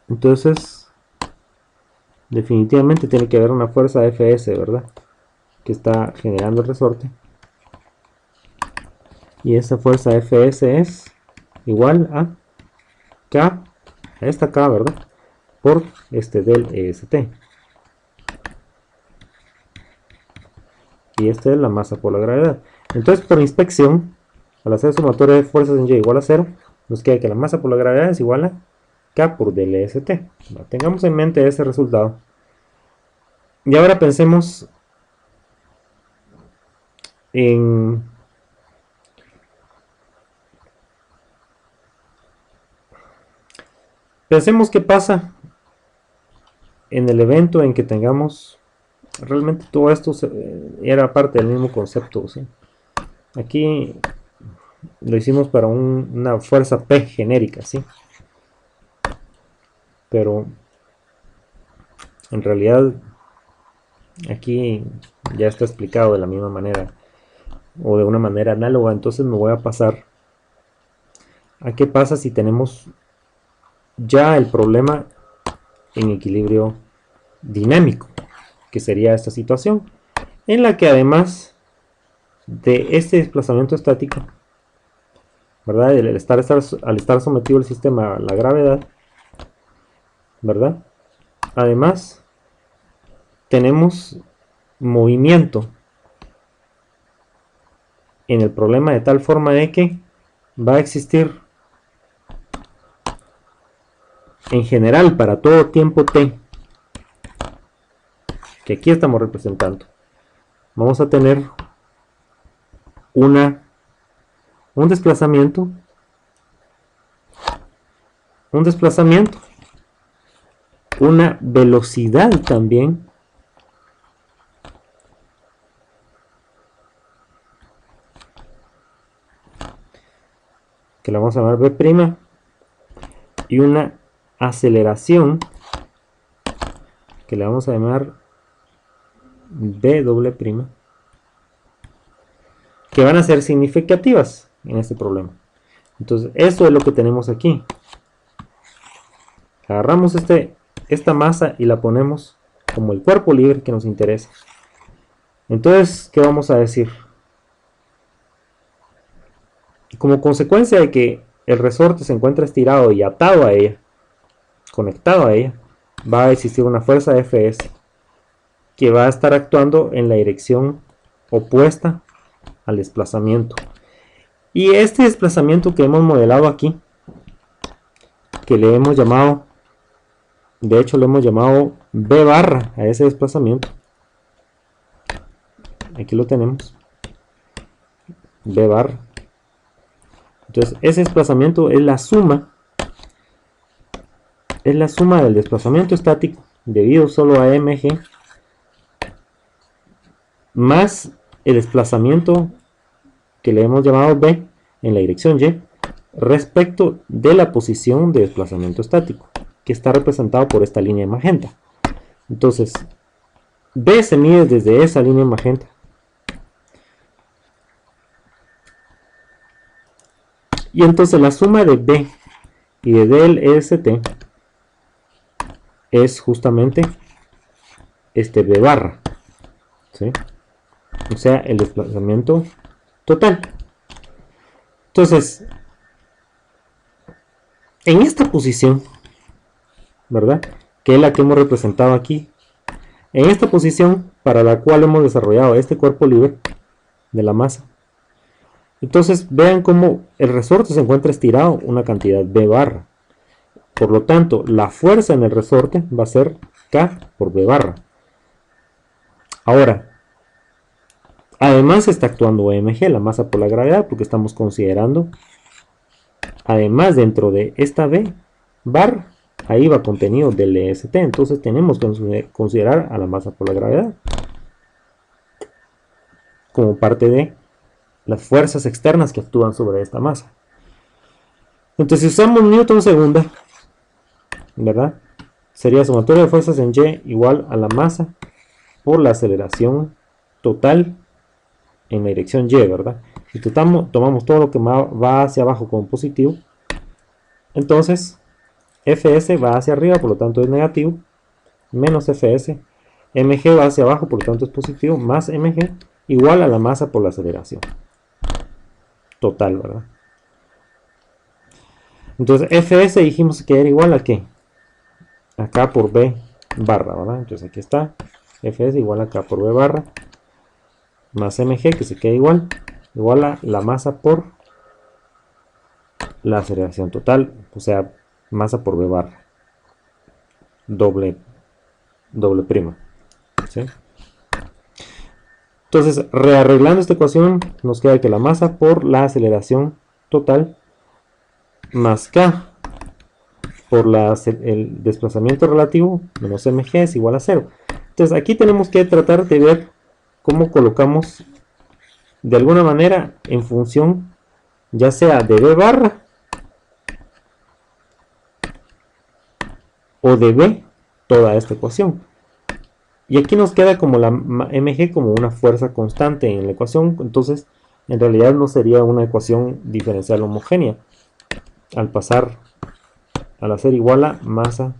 Entonces definitivamente tiene que haber una fuerza Fs, ¿verdad? Que está generando el resorte. Y esa fuerza Fs es igual a K, a esta K, ¿verdad? Por este del EST. Y esta es la masa por la gravedad. Entonces por inspección, al hacer sumatoria de fuerzas en Y igual a 0, nos queda que la masa por la gravedad es igual a K por del EST. Tengamos en mente ese resultado. Y ahora pensemos en pensemos qué pasa en el evento en que tengamos realmente todo esto era parte del mismo concepto, ¿sí? Aquí lo hicimos para una fuerza P genérica, ¿sí? Pero en realidad aquí ya está explicado de la misma manera o de una manera análoga. Entonces me voy a pasar a qué pasa si tenemos ya el problema en equilibrio dinámico, que sería esta situación, en la que además de este desplazamiento estático, ¿verdad? Al estar sometido el sistema a la gravedad, ¿verdad? Además tenemos movimiento en el problema de tal forma de que va a existir en general para todo tiempo t, que aquí estamos representando, vamos a tener un desplazamiento, una velocidad también, que la vamos a llamar B', y una aceleración que le vamos a llamar B doble prima, que van a ser significativas en este problema. Entonces, eso es lo que tenemos aquí. Agarramos esta masa y la ponemos como el cuerpo libre que nos interesa. Entonces, ¿qué vamos a decir? Como consecuencia de que el resorte se encuentra estirado y atado a ella, conectado a ella, va a existir una fuerza Fs que va a estar actuando en la dirección opuesta al desplazamiento. Y este desplazamiento que hemos modelado aquí, que le hemos llamado, de hecho le hemos llamado B barra a ese desplazamiento. Aquí lo tenemos, B barra. Entonces ese desplazamiento es la suma del desplazamiento estático debido solo a mg más el desplazamiento que le hemos llamado B en la dirección Y respecto de la posición de desplazamiento estático, que está representado por esta línea de magenta. Entonces B se mide desde esa línea de magenta y entonces la suma de B y de del EST es justamente este B barra, ¿sí? O sea, el desplazamiento total. Entonces, en esta posición, ¿verdad? Que es la que hemos representado aquí, en esta posición para la cual hemos desarrollado este cuerpo libre de la masa. Entonces, vean cómo el resorte se encuentra estirado una cantidad B barra. Por lo tanto, la fuerza en el resorte va a ser K por B barra. Ahora, además está actuando mg, la masa por la gravedad, porque estamos considerando, además dentro de esta B barra, ahí va contenido del EST, entonces tenemos que considerar a la masa por la gravedad como parte de las fuerzas externas que actúan sobre esta masa. Entonces, si usamos Newton segunda, ¿verdad? Sería sumatoria de fuerzas en Y igual a la masa por la aceleración total en la dirección Y, ¿verdad? Si tomamos todo lo que va hacia abajo como positivo, entonces Fs va hacia arriba, por lo tanto es negativo, menos Fs, mg va hacia abajo, por lo tanto es positivo, más mg igual a la masa por la aceleración total, ¿verdad? Entonces Fs dijimos que era igual a ¿qué? A K por B barra, ¿verdad? Entonces aquí está, Fs igual a K por B barra, más mg, que se queda igual a la masa por la aceleración total, o sea, masa por B barra, doble prima, ¿sí? Entonces, rearreglando esta ecuación, nos queda que la masa por la aceleración total más K por el desplazamiento relativo menos mg es igual a 0. Entonces, aquí tenemos que tratar de ver cómo colocamos de alguna manera en función ya sea de B barra o de B toda esta ecuación. Y aquí nos queda como la mg como una fuerza constante en la ecuación, entonces en realidad no sería una ecuación diferencial homogénea al hacer igual a masa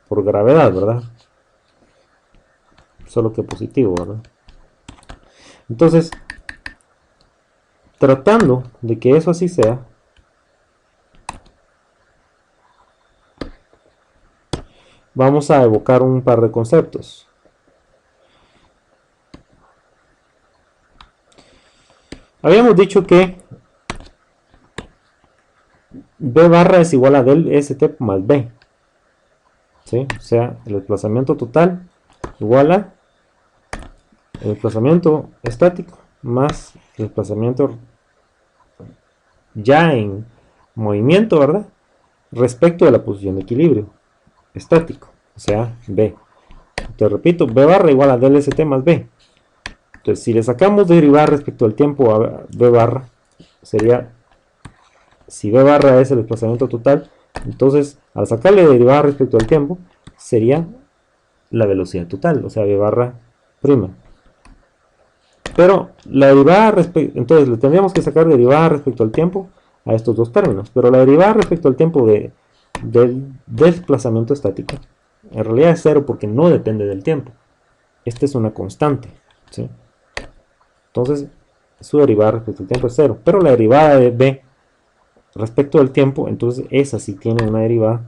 por gravedad, ¿verdad? Solo que positivo, ¿verdad? Entonces, tratando de que eso así sea, vamos a evocar un par de conceptos. Habíamos dicho que B barra es igual a del ST más B, ¿sí? O sea, el desplazamiento total igual a el desplazamiento estático más el desplazamiento ya en movimiento, ¿verdad? Respecto de la posición de equilibrio estático, o sea, B. Te repito, B barra igual a del ST más B. Entonces, si le sacamos derivar respecto al tiempo a B barra, sería, si B barra es el desplazamiento total, entonces al sacarle derivada respecto al tiempo, sería la velocidad total, o sea, v barra prima. Pero la derivada entonces le tendríamos que sacar derivada respecto al tiempo a estos dos términos, pero la derivada respecto al tiempo del desplazamiento estático en realidad es cero porque no depende del tiempo. Esta es una constante, ¿sí? Entonces su derivada respecto al tiempo es cero, pero la derivada de b respecto al tiempo, entonces esa sí tiene una derivada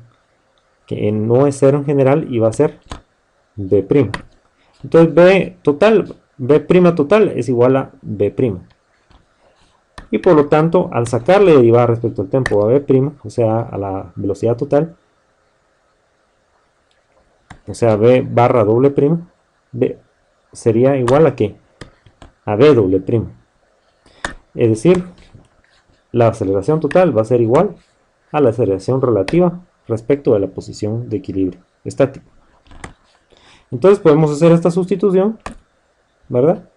que no es cero en general y va a ser b'. Entonces b total es igual a b'. Y por lo tanto, al sacarle derivada respecto al tiempo a b', o sea, a la velocidad total, o sea, b barra doble prima, b sería igual a ¿qué? A b doble prima. Es decir, la aceleración total va a ser igual a la aceleración relativa respecto de la posición de equilibrio estático. Entonces podemos hacer esta sustitución, ¿verdad?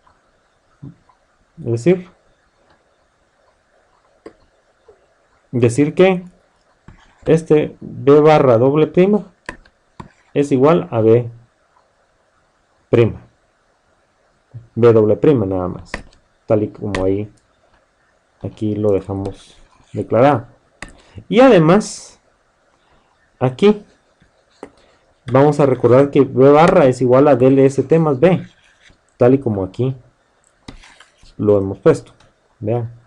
Es decir que este b barra doble prima es igual a b prima. B doble prima nada más. Tal y como ahí, aquí lo dejamos declarado. Y además, aquí vamos a recordar que b barra es igual a dlst más b. Tal y como aquí lo hemos puesto. Vean.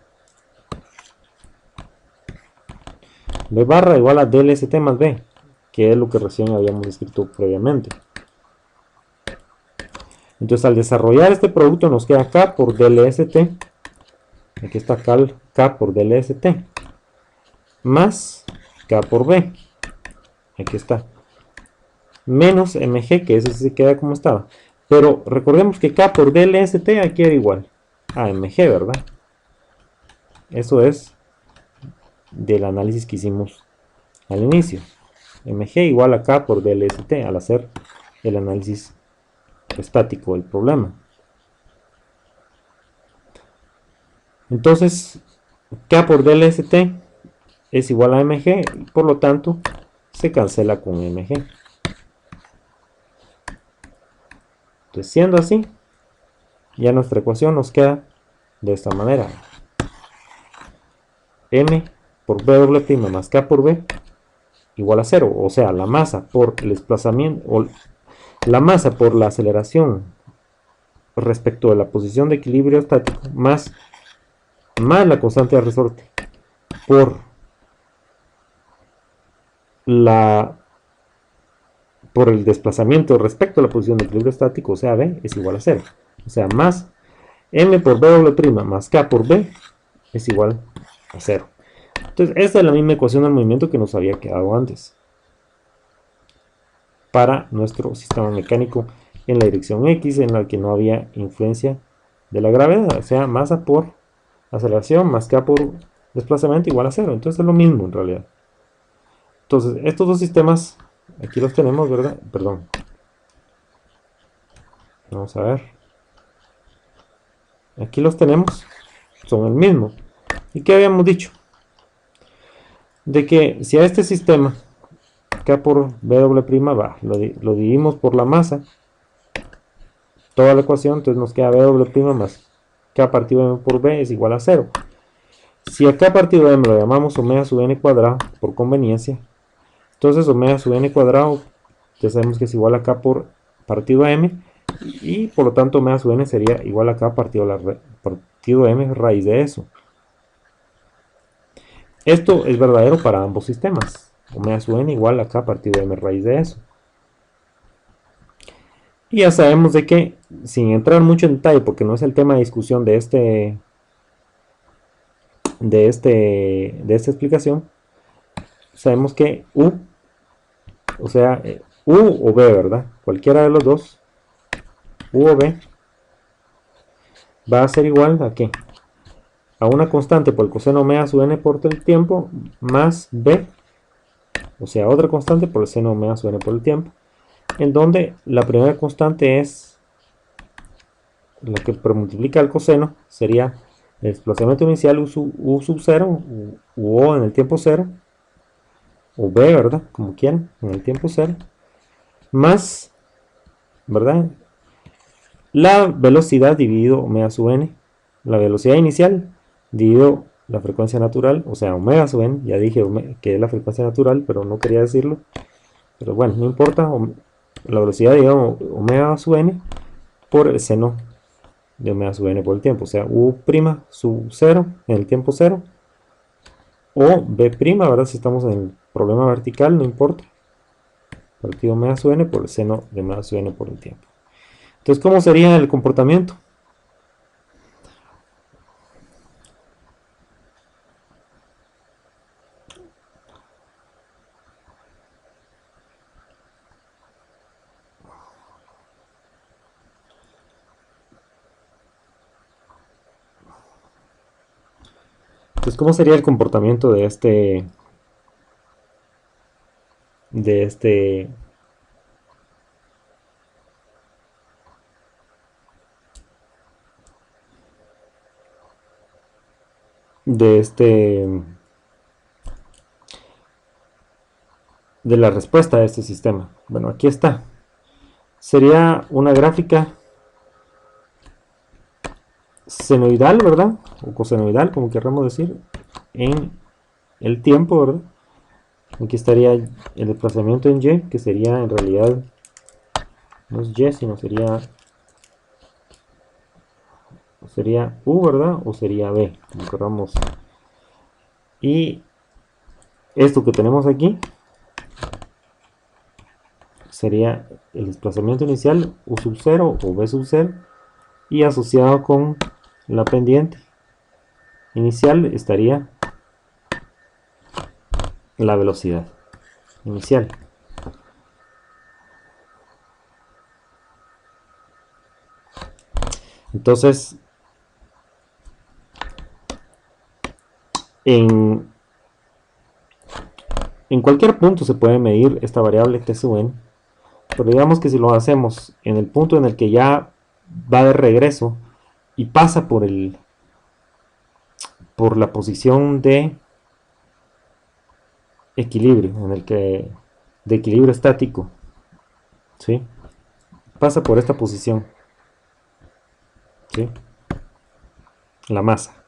B barra igual a dlst más b, que es lo que recién habíamos escrito previamente. Entonces al desarrollar este producto nos queda K por dlst, aquí está K por dlst, más K por B, aquí está, menos mg, que ese se queda como estaba. Pero recordemos que K por dlst aquí era igual a mg, ¿verdad? Eso es del análisis que hicimos al inicio. Mg igual a K por dlst al hacer el análisis estático del problema. Entonces, K por dlst es igual a mg y por lo tanto se cancela con mg. Entonces, siendo así, ya nuestra ecuación nos queda de esta manera. M por b' más K por B igual a 0, o sea, la masa por el desplazamiento, o la masa por la aceleración respecto de la posición de equilibrio estático, más la constante de resorte por el desplazamiento respecto a la posición de equilibrio estático, o sea, B, es igual a 0. O sea, más M por B' más K por B es igual a 0. Entonces, esta es la misma ecuación del movimiento que nos había quedado antes para nuestro sistema mecánico en la dirección X, en la que no había influencia de la gravedad, o sea, masa por aceleración más K por desplazamiento igual a 0. Entonces es lo mismo en realidad. Entonces, estos dos sistemas, aquí los tenemos, ¿verdad? Perdón. Vamos a ver. Aquí los tenemos, son el mismo. ¿Y qué habíamos dicho? De que si a este sistema K por B' va, lo dividimos por la masa, toda la ecuación, entonces nos queda B' más K partido M por B es igual a 0. Si a K partido M lo llamamos omega sub n cuadrado, por conveniencia, entonces omega sub n cuadrado, ya sabemos que es igual a K por partido M, y por lo tanto omega sub n sería igual a K partido M raíz de eso. Esto es verdadero para ambos sistemas. Omega sub n igual a K partido M raíz de eso. Y ya sabemos de que, sin entrar mucho en detalle, porque no es el tema de discusión de esta explicación, sabemos que U, o sea, U o B, ¿verdad? Cualquiera de los dos, U o B, va a ser igual a ¿qué? A una constante por el coseno omega sub n por el tiempo, más B, o sea, otra constante por el seno omega sub n por el tiempo, en donde la primera constante es la que multiplica el coseno, sería el desplazamiento inicial U sub 0, u O en el tiempo 0, o B, ¿verdad? Como quieran, en el tiempo 0, más ¿verdad? La velocidad dividido omega sub n, la velocidad inicial dividido la frecuencia natural, o sea, omega sub n, ya dije que es la frecuencia natural, pero no quería decirlo, pero bueno, no importa, la velocidad dividida omega sub n por el seno de omega sub n por el tiempo, o sea, u' sub 0 en el tiempo 0, o b', ¿verdad? Si estamos en el problema vertical, no importa, partido omega sub n por el seno de omega sub n por el tiempo. Entonces, ¿cómo sería el comportamiento? Entonces, ¿cómo sería el comportamiento de este de la respuesta a este sistema? Bueno, aquí está. Sería una gráfica senoidal, ¿verdad? O cosenoidal, como querramos decir, en el tiempo, ¿verdad? Aquí estaría el desplazamiento en y, que sería en realidad, no es y, sino sería u, ¿verdad? O sería b, como querramos. Y esto que tenemos aquí sería el desplazamiento inicial u sub 0 o b sub 0, y asociado con la pendiente inicial estaría la velocidad inicial. Entonces, en cualquier punto se puede medir esta variable t sub n, pero digamos que si lo hacemos en el punto en el que ya va de regreso y pasa por la posición de equilibrio, de equilibrio estático, ¿sí? Pasa por esta posición, ¿sí? La masa.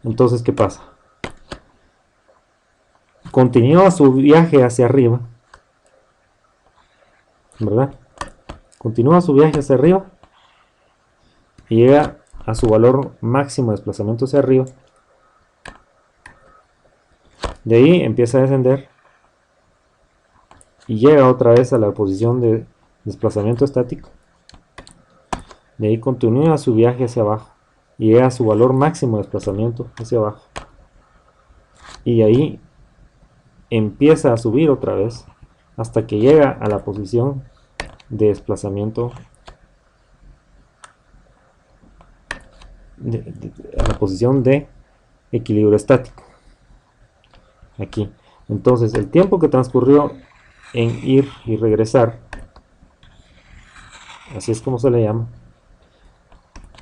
Entonces, ¿qué pasa? Continúa su viaje hacia arriba, ¿verdad? Continúa su viaje hacia arriba y llega a su valor máximo de desplazamiento hacia arriba. De ahí empieza a descender y llega otra vez a la posición de desplazamiento estático. De ahí continúa su viaje hacia abajo y llega a su valor máximo de desplazamiento hacia abajo. Y de ahí empieza a subir otra vez hasta que llega a la posición de desplazamiento, a la posición de equilibrio estático. Aquí. Entonces, el tiempo que transcurrió en ir y regresar, así es como se le llama,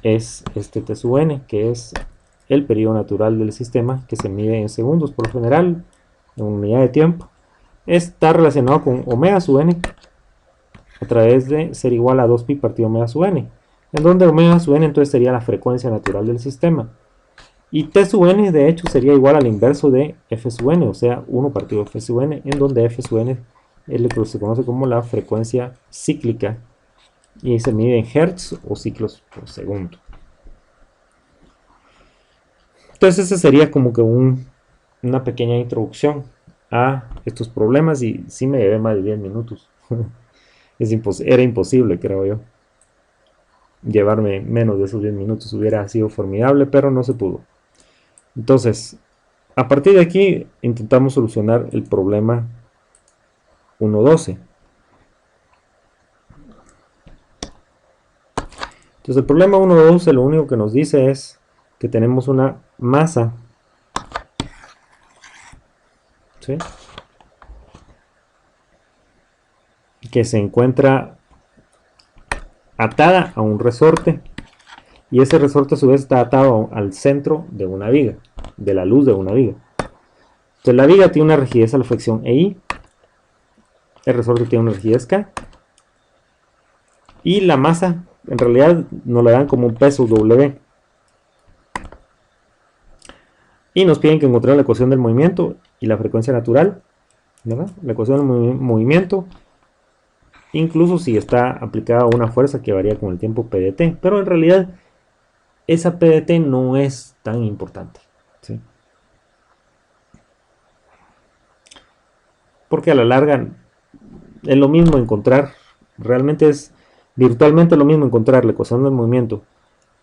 es este t sub n, que es el periodo natural del sistema, que se mide en segundos por lo general, en unidad de tiempo. Está relacionado con omega sub n a través de ser igual a 2pi partido omega sub n, en donde omega sub n entonces sería la frecuencia natural del sistema, y t sub n de hecho sería igual al inverso de f sub n, o sea 1 partido f sub n, en donde f sub n es lo que se conoce como la frecuencia cíclica y se mide en hertz o ciclos por segundo. Entonces esa sería como que una pequeña introducción a estos problemas, y sí me llevé más de 10 minutos. Era imposible, creo yo, llevarme menos de esos 10 minutos. Hubiera sido formidable, pero no se pudo. Entonces, a partir de aquí intentamos solucionar el problema 1.12. Entonces el problema 1.12 lo único que nos dice es que tenemos una masa, ¿sí?, que se encuentra atada a un resorte, y ese resorte a su vez está atado al centro de una viga, de la luz de una viga. Entonces la viga tiene una rigidez a la fricción EI, el resorte tiene una rigidez K, y la masa en realidad nos la dan como un peso W, y nos piden que encontrar la ecuación del movimiento y la frecuencia natural, ¿verdad? La ecuación del movimiento, incluso si está aplicada una fuerza que varía con el tiempo PdT, pero en realidad esa PdT no es tan importante, ¿sí? Porque a la larga es lo mismo encontrar, realmente es virtualmente lo mismo encontrar la ecuación del movimiento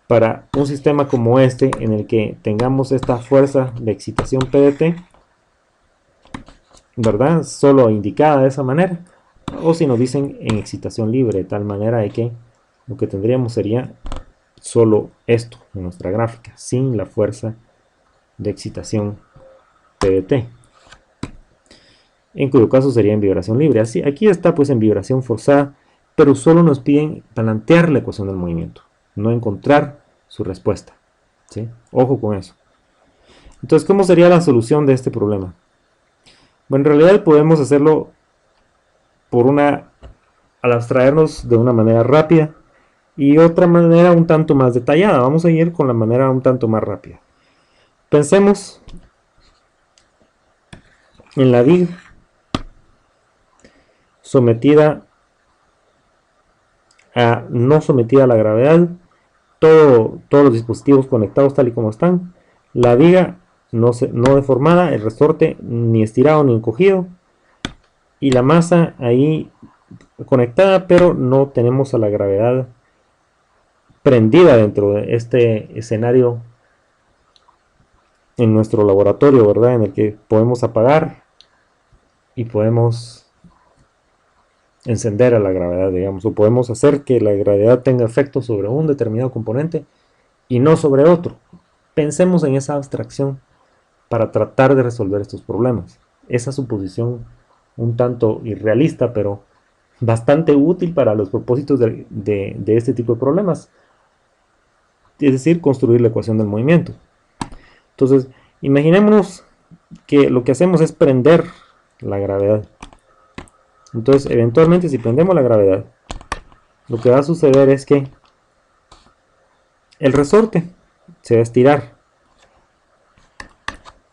para un sistema como este, en el que tengamos esta fuerza de excitación PdT, ¿verdad? Solo indicada de esa manera, o si nos dicen en excitación libre, de tal manera de que lo que tendríamos sería solo esto en nuestra gráfica, sin la fuerza de excitación PdT, en cuyo caso sería en vibración libre. Así, aquí está pues en vibración forzada, pero solo nos piden plantear la ecuación del movimiento, no encontrar su respuesta, ¿sí? Ojo con eso. Entonces, ¿cómo sería la solución de este problema? Bueno, en realidad podemos hacerlo al abstraernos de una manera rápida y otra manera un tanto más detallada. Vamos a ir con la manera un tanto más rápida. Pensemos en la viga no sometida a la gravedad, todos los dispositivos conectados tal y como están, la viga no deformada, el resorte ni estirado ni encogido, y la masa ahí conectada, pero no tenemos a la gravedad prendida dentro de este escenario en nuestro laboratorio, ¿verdad? En el que podemos apagar y podemos encender a la gravedad, digamos, o podemos hacer que la gravedad tenga efecto sobre un determinado componente y no sobre otro. Pensemos en esa abstracción para tratar de resolver estos problemas. Esa suposición un tanto irrealista, pero bastante útil para los propósitos de este tipo de problemas. Es decir, construir la ecuación del movimiento. Entonces, imaginémonos que lo que hacemos es prender la gravedad. Entonces, eventualmente, si prendemos la gravedad, lo que va a suceder es que el resorte se va a estirar.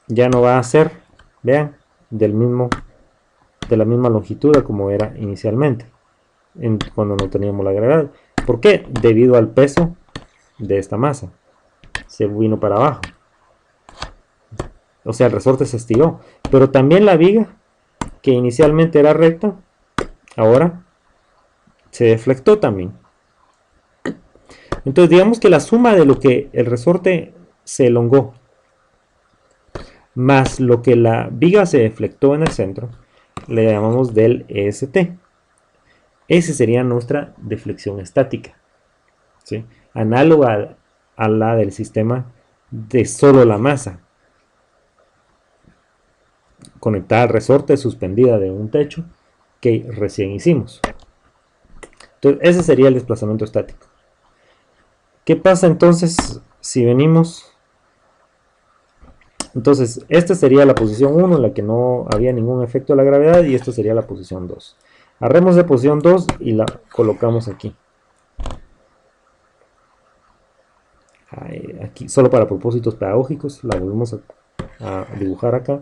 Ya no va a ser, vean, de la misma longitud como era inicialmente, cuando no teníamos la gravedad. ¿Por qué? Debido al peso de esta masa. Se vino para abajo. O sea, el resorte se estiró. Pero también la viga, que inicialmente era recta, ahora se deflectó también. Entonces digamos que la suma de lo que el resorte se elongó más lo que la viga se deflectó en el centro, le llamamos del EST. Esa sería nuestra deflexión estática, ¿sí? Análoga a la del sistema de solo la masa, conectada al resorte, suspendida de un techo que recién hicimos. Entonces ese sería el desplazamiento estático. ¿Qué pasa entonces si venimos? Entonces esta sería la posición 1 en la que no había ningún efecto de la gravedad, y esta sería la posición 2. Agarremos de posición 2 y la colocamos aquí. Aquí solo para propósitos pedagógicos la volvemos a dibujar acá.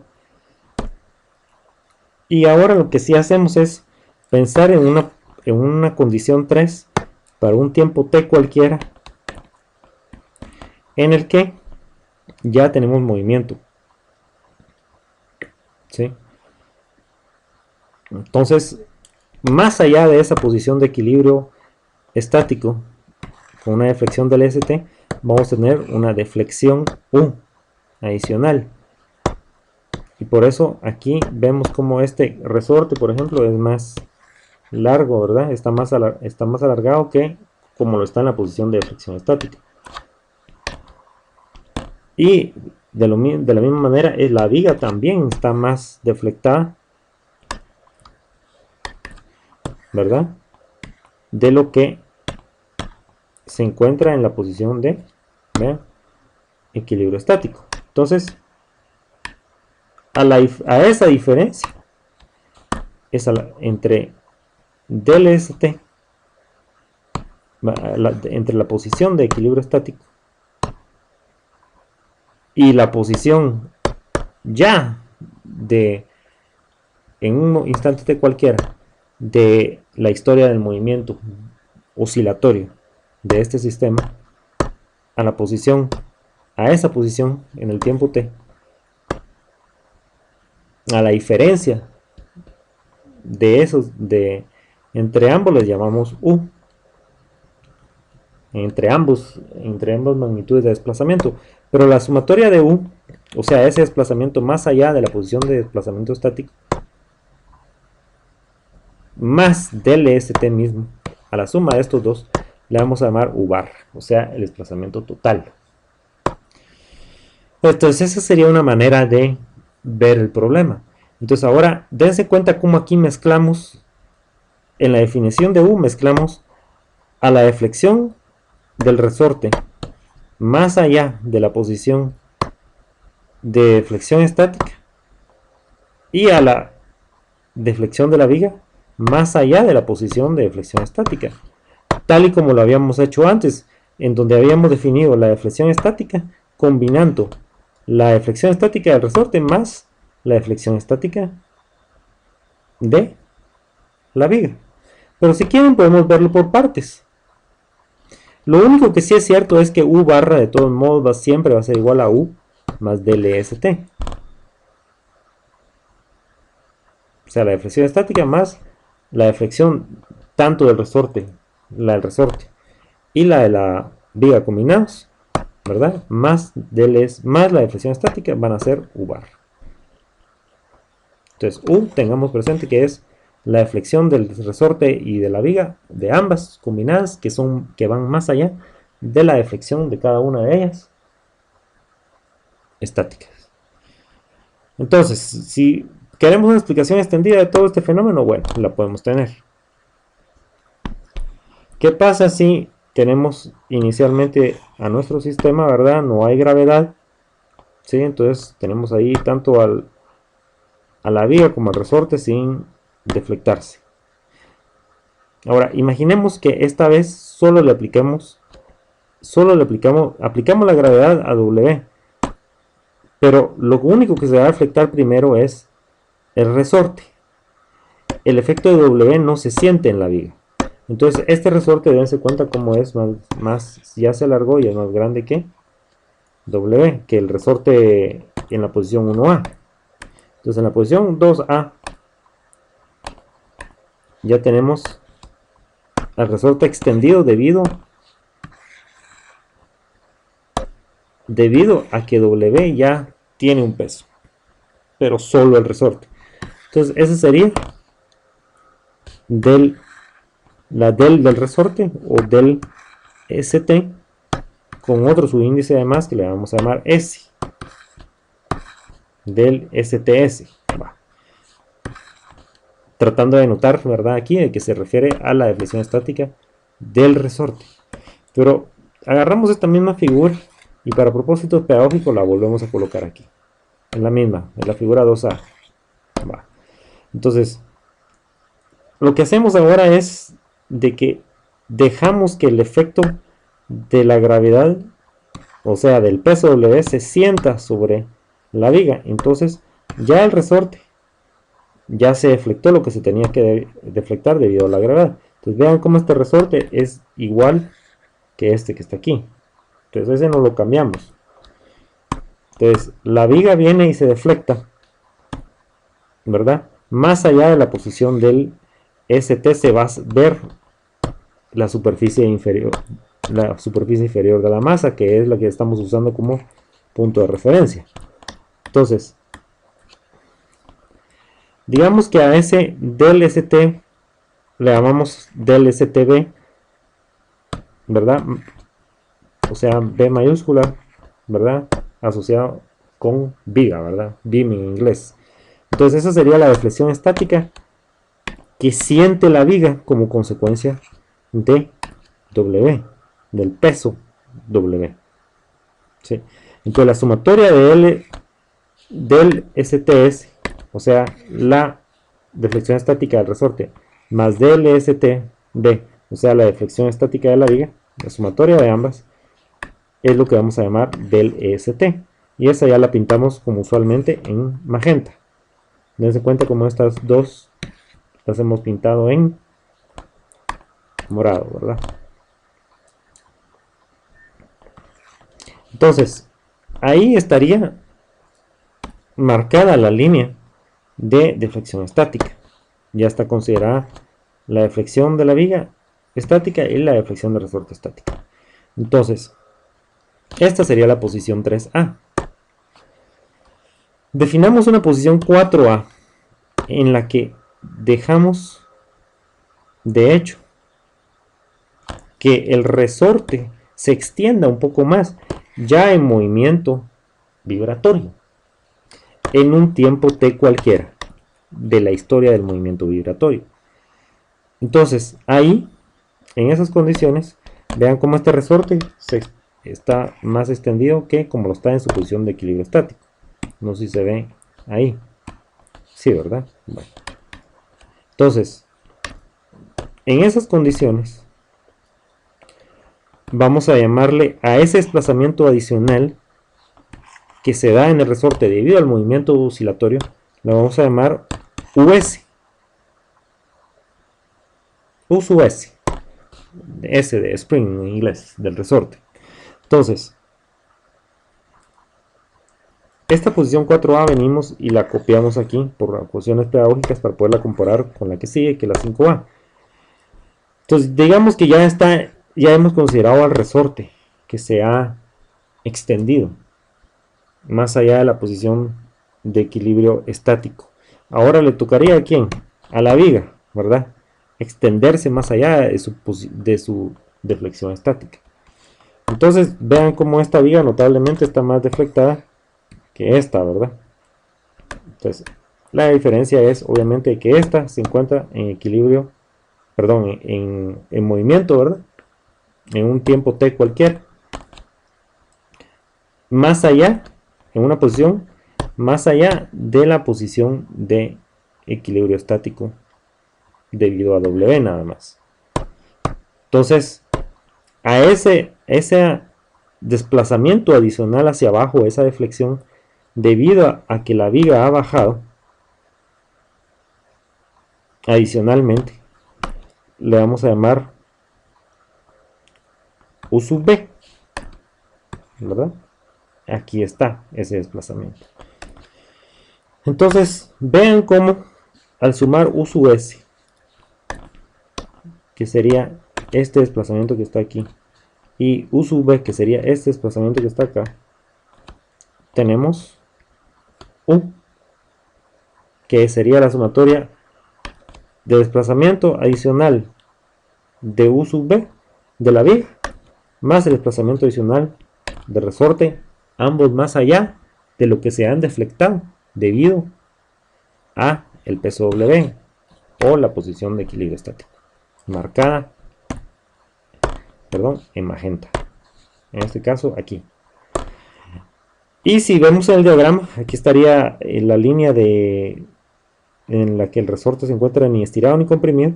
Y ahora lo que sí hacemos es pensar en una condición 3 para un tiempo t cualquiera en el que ya tenemos movimiento, ¿sí? Entonces, más allá de esa posición de equilibrio estático con una deflexión del ST, vamos a tener una deflexión U adicional. Y por eso aquí vemos como este resorte, por ejemplo, es más largo, ¿verdad? Está más alargado que como lo está en la posición de deflexión estática. Y de la misma manera, la viga también está más deflectada, ¿verdad? De lo que se encuentra en la posición de, ¿vean?, equilibrio estático. Entonces, a esa diferencia es entre del ST, entre la posición de equilibrio estático y la posición ya de, en un instante t cualquiera, de la historia del movimiento oscilatorio de este sistema, a esa posición en el tiempo t, a la diferencia de esos, entre ambos les llamamos u, entre ambas magnitudes de desplazamiento, pero la sumatoria de u, o sea, ese desplazamiento más allá de la posición de desplazamiento estático, más del ST mismo, a la suma de estos dos, le vamos a llamar u bar, o sea, el desplazamiento total. Entonces esa sería una manera de ver el problema. Entonces ahora dense cuenta cómo aquí mezclamos, en la definición de u mezclamos a la deflexión del resorte más allá de la posición de deflexión estática y a la deflexión de la viga más allá de la posición de deflexión estática, tal y como lo habíamos hecho antes, en donde habíamos definido la deflexión estática combinando la deflexión estática del resorte más la deflexión estática de la viga. Pero si quieren podemos verlo por partes. Lo único que sí es cierto es que u barra de todos modos siempre va a ser igual a u más dLST. O sea, la deflexión estática más la deflexión tanto del resorte, la del resorte y la de la viga combinados, ¿verdad? Más la deflexión estática van a ser u bar. Entonces u, tengamos presente que es la deflexión del resorte y de la viga, de ambas combinadas, que van más allá de la deflexión de cada una de ellas estáticas. Entonces, si queremos una explicación extendida de todo este fenómeno, bueno, la podemos tener. ¿Qué pasa si tenemos inicialmente a nuestro sistema, ¿verdad? No hay gravedad, ¿sí? Entonces tenemos ahí tanto a la viga como al resorte sin deflectarse. Ahora, imaginemos que esta vez solo le aplicamos la gravedad a W, pero lo único que se va a deflectar primero es el resorte. El efecto de W no se siente en la viga. Entonces este resorte, dense cuenta cómo es más, ya se alargó y es más grande que W, que el resorte en la posición 1A. Entonces en la posición 2A ya tenemos al resorte extendido debido a que W ya tiene un peso, pero solo el resorte. Entonces ese sería la del resorte o del ST con otro subíndice además que le vamos a llamar S del STS. Tratando de notar, ¿verdad? Aquí de que se refiere a la deflexión estática del resorte. Pero agarramos esta misma figura y para propósitos pedagógicos la volvemos a colocar aquí. En la misma, en la figura 2A. Entonces, lo que hacemos ahora es de que dejamos que el efecto de la gravedad, o sea, del peso W, se sienta sobre la viga. Entonces, ya el resorte ya se deflectó lo que se tenía que deflectar debido a la gravedad. Entonces vean cómo este resorte es igual que este que está aquí. Entonces ese no lo cambiamos. Entonces la viga viene y se deflecta, ¿verdad? Más allá de la posición del ST se va a ver la superficie inferior de la masa, que es la que estamos usando como punto de referencia. Entonces, digamos que a ese del ST le llamamos del STB, ¿verdad? O sea, B mayúscula, ¿verdad? Asociado con viga, ¿verdad? Beam en inglés. Entonces esa sería la deflexión estática que siente la viga como consecuencia de W, del peso W. ¿Sí? Entonces la sumatoria de L del STS, o sea, la deflexión estática del resorte, más DLSTB, o sea, la deflexión estática de la viga, la sumatoria de ambas, es lo que vamos a llamar del EST. Y esa ya la pintamos como usualmente en magenta. Dense cuenta como estas dos las hemos pintado en morado, ¿verdad? Entonces, ahí estaría marcada la línea de deflexión estática. Ya está considerada la deflexión de la viga estática y la deflexión del resorte estática. Entonces, esta sería la posición 3A. Definamos una posición 4A en la que dejamos, de hecho, que el resorte se extienda un poco más, ya en movimiento vibratorio, en un tiempo t cualquiera de la historia del movimiento vibratorio. Entonces, ahí, en esas condiciones, vean cómo este resorte está más extendido que como lo está en su posición de equilibrio estático. No sé si se ve ahí. Sí, ¿verdad? Bueno. Entonces, en esas condiciones, vamos a llamarle a ese desplazamiento adicional que se da en el resorte debido al movimiento oscilatorio, lo vamos a llamar US. US. S de spring en inglés, del resorte. Entonces, esta posición 4A venimos y la copiamos aquí por cuestiones pedagógicas para poderla comparar con la que sigue, que es la 5A. Entonces, digamos que ya hemos considerado al resorte que se ha extendido más allá de la posición de equilibrio estático. Ahora le tocaría a quién? A la viga, ¿verdad? Extenderse más allá de su deflexión estática. Entonces, vean cómo esta viga notablemente está más deflectada que esta, ¿verdad? Entonces, la diferencia es obviamente que esta se encuentra en equilibrio, perdón, en movimiento, ¿verdad? En un tiempo t cualquiera. Más allá, en una posición, más allá de la posición de equilibrio estático debido a W nada más. Entonces, a ese desplazamiento adicional hacia abajo, esa deflexión, debido a que la viga ha bajado, adicionalmente, le vamos a llamar U sub B, ¿verdad? Aquí está ese desplazamiento. Entonces, vean cómo al sumar U sub S, que sería este desplazamiento que está aquí, y U sub B, que sería este desplazamiento que está acá, tenemos U, que sería la sumatoria de desplazamiento adicional de U sub B de la viga, más el desplazamiento adicional de resorte, ambos más allá de lo que se han deflectado debido a el peso W o la posición de equilibrio estático, marcada, perdón, en magenta, en este caso aquí. Y si vemos el diagrama, aquí estaría la línea en la que el resorte se encuentra ni estirado ni comprimido,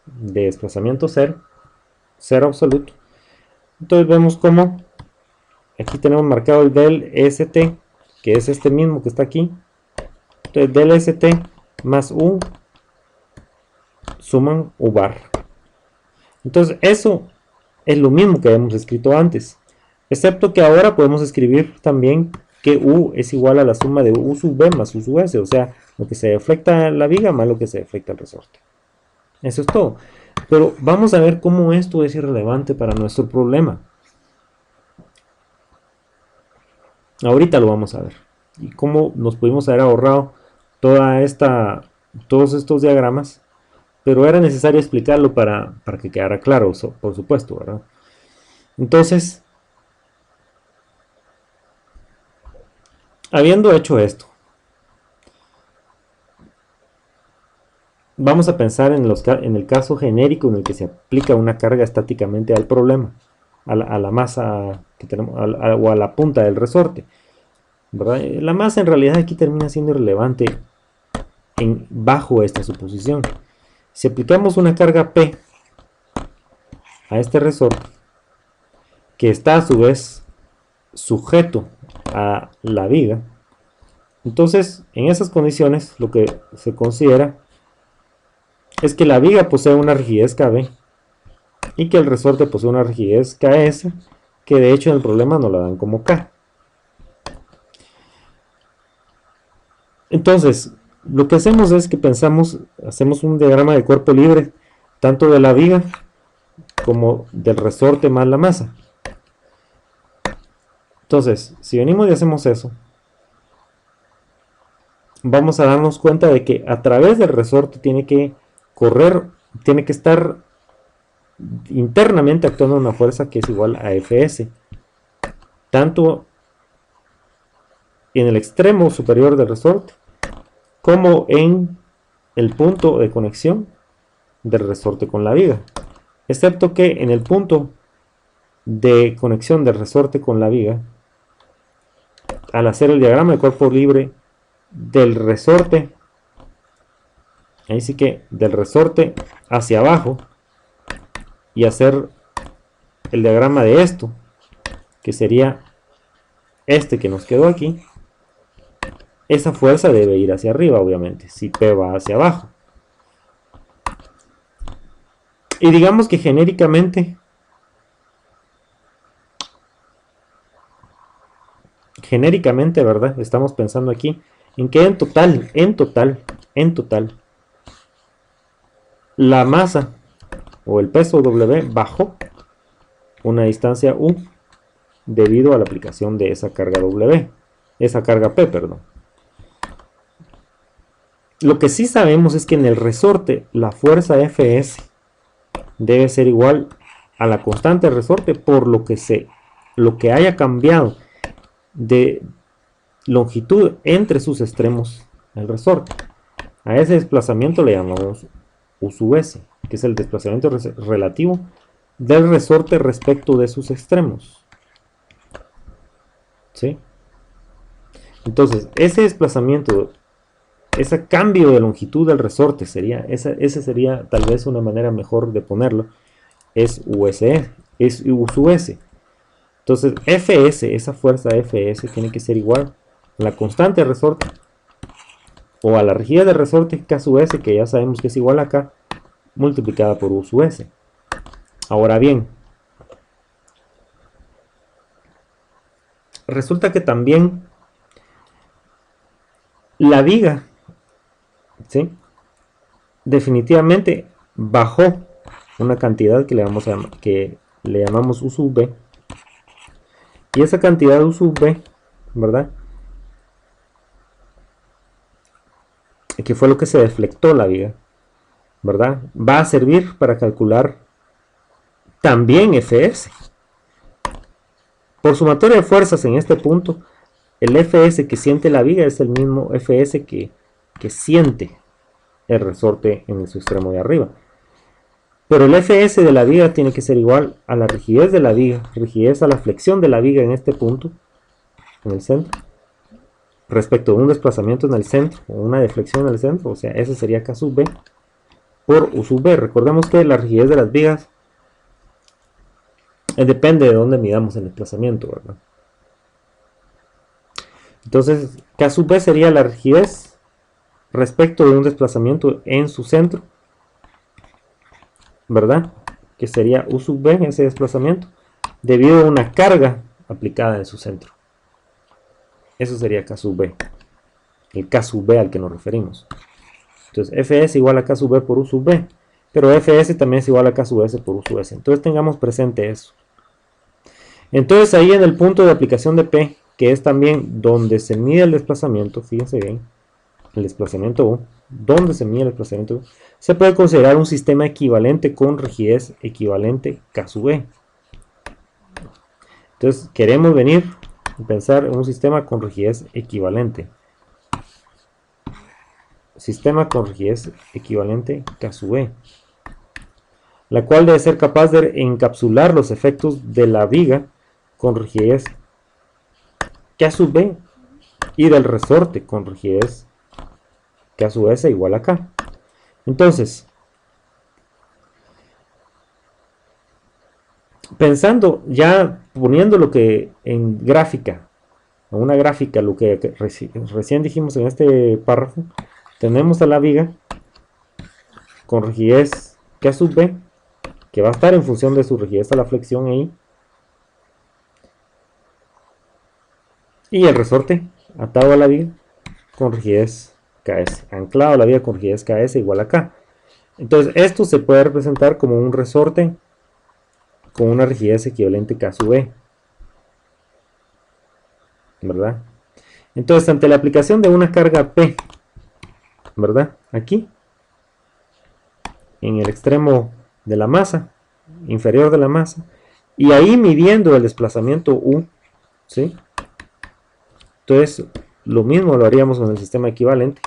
de desplazamiento cero absoluto. Entonces vemos cómo aquí tenemos marcado el del ST, que es este mismo que está aquí. Entonces del ST más U suman U bar. Entonces eso es lo mismo que habíamos escrito antes, excepto que ahora podemos escribir también que U es igual a la suma de U sub B más U sub S, o sea, lo que se deflecta la viga más lo que se deflecta el resorte. Eso es todo. Pero vamos a ver cómo esto es irrelevante para nuestro problema. Ahorita lo vamos a ver. Y cómo nos pudimos haber ahorrado todos estos diagramas. Pero era necesario explicarlo para que quedara claro, por supuesto, ¿verdad? Entonces, habiendo hecho esto, vamos a pensar en el caso genérico en el que se aplica una carga estáticamente al problema, a la masa que tenemos, o a la punta del resorte, ¿verdad? La masa en realidad aquí termina siendo irrelevante bajo esta suposición. Si aplicamos una carga P a este resorte, que está a su vez sujeto a la viga, entonces en esas condiciones lo que se considera es que la viga posee una rigidez KB y que el resorte posee una rigidez KS, que de hecho en el problema nos la dan como K. Entonces, lo que hacemos es que hacemos un diagrama de cuerpo libre, tanto de la viga como del resorte más la masa. Entonces, si venimos y hacemos eso, vamos a darnos cuenta de que a través del resorte tiene que estar internamente actuando una fuerza que es igual a Fs, tanto en el extremo superior del resorte como en el punto de conexión del resorte con la viga, excepto que en el punto de conexión del resorte con la viga, al hacer el diagrama de cuerpo libre del resorte, ahí sí que del resorte hacia abajo, y hacer el diagrama de esto, que sería este que nos quedó aquí, esa fuerza debe ir hacia arriba, obviamente, si P va hacia abajo. Y digamos que genéricamente, ¿verdad? Estamos pensando aquí en que en total, la masa o el peso W bajó una distancia U debido a la aplicación de esa carga P, perdón. Lo que sí sabemos es que en el resorte la fuerza Fs debe ser igual a la constante del resorte por lo que haya cambiado de longitud entre sus extremos el resorte. A ese desplazamiento le llamamos U sub S, que es el desplazamiento relativo del resorte respecto de sus extremos. ¿Sí? Entonces, ese desplazamiento, ese cambio de longitud del resorte esa sería tal vez una manera mejor de ponerlo, es USE, es U sub S. Entonces, Fs, esa fuerza Fs tiene que ser igual a la constante de resorte o a la rigidez del resorte K sub S, que ya sabemos que es igual a K, multiplicada por U sub S. Ahora bien, resulta que también la viga, ¿sí?, definitivamente bajó una cantidad que le llamamos U sub B, y esa cantidad U sub B, ¿verdad?, que fue lo que se deflectó la viga, ¿verdad?, va a servir para calcular también Fs. Por sumatoria de fuerzas en este punto, el Fs que siente la viga es el mismo Fs que siente el resorte en su extremo de arriba. Pero el Fs de la viga tiene que ser igual a la rigidez de la viga, rigidez a la flexión de la viga en este punto, en el centro, respecto de un desplazamiento en el centro o una deflexión en el centro, o sea, ese sería K sub B por U sub B. Recordemos que la rigidez de las vigas depende de dónde midamos el desplazamiento, ¿verdad? Entonces, K sub B sería la rigidez respecto de un desplazamiento en su centro, ¿verdad?, que sería U sub B en ese desplazamiento, debido a una carga aplicada en su centro. Eso sería K sub B, el K sub B al que nos referimos. Entonces, Fs igual a K sub B por U sub B, pero Fs también es igual a K sub S por U sub S. Entonces, tengamos presente eso. Entonces, ahí en el punto de aplicación de P, que es también donde se mide el desplazamiento, fíjense bien, el desplazamiento U, donde se mide el desplazamiento U, se puede considerar un sistema equivalente con rigidez equivalente K sub E. Entonces, queremos venir a pensar en un sistema con rigidez equivalente. Sistema con rigidez equivalente K sub E, la cual debe ser capaz de encapsular los efectos de la viga con rigidez K sub B y del resorte con rigidez que a su vez es igual a K. Entonces, pensando, ya poniendo lo que en gráfica, en una gráfica, lo que recién dijimos en este párrafo, tenemos a la viga con rigidez K sub B, que va a estar en función de su rigidez a la flexión ahí, y el resorte atado a la viga con rigidez KS, anclado a la viga con rigidez KS igual a K. Entonces esto se puede representar como un resorte con una rigidez equivalente K sub B, ¿verdad? Entonces, ante la aplicación de una carga P, ¿verdad? Aquí, en el extremo de la masa, inferior de la masa, y ahí midiendo el desplazamiento U, ¿sí? Entonces, lo mismo lo haríamos con el sistema equivalente.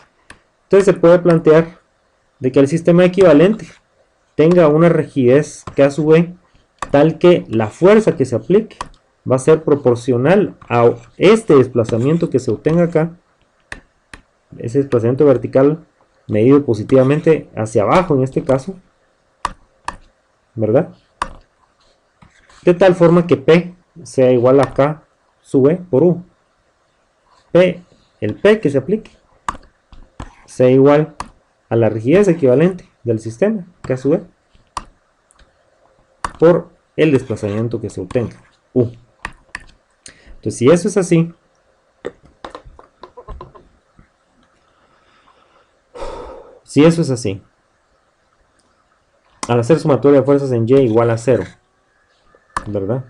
Entonces, se puede plantear de que el sistema equivalente tenga una rigidez K sub B tal que la fuerza que se aplique va a ser proporcional a este desplazamiento que se obtenga acá, ese desplazamiento vertical medido positivamente hacia abajo en este caso, ¿verdad? De tal forma que P sea igual a K sub B por U. El P que se aplique sea igual a la rigidez equivalente del sistema, K sub B, por el desplazamiento que se obtenga, U. Entonces, si eso es así, al hacer sumatoria de fuerzas en Y igual a 0, ¿verdad?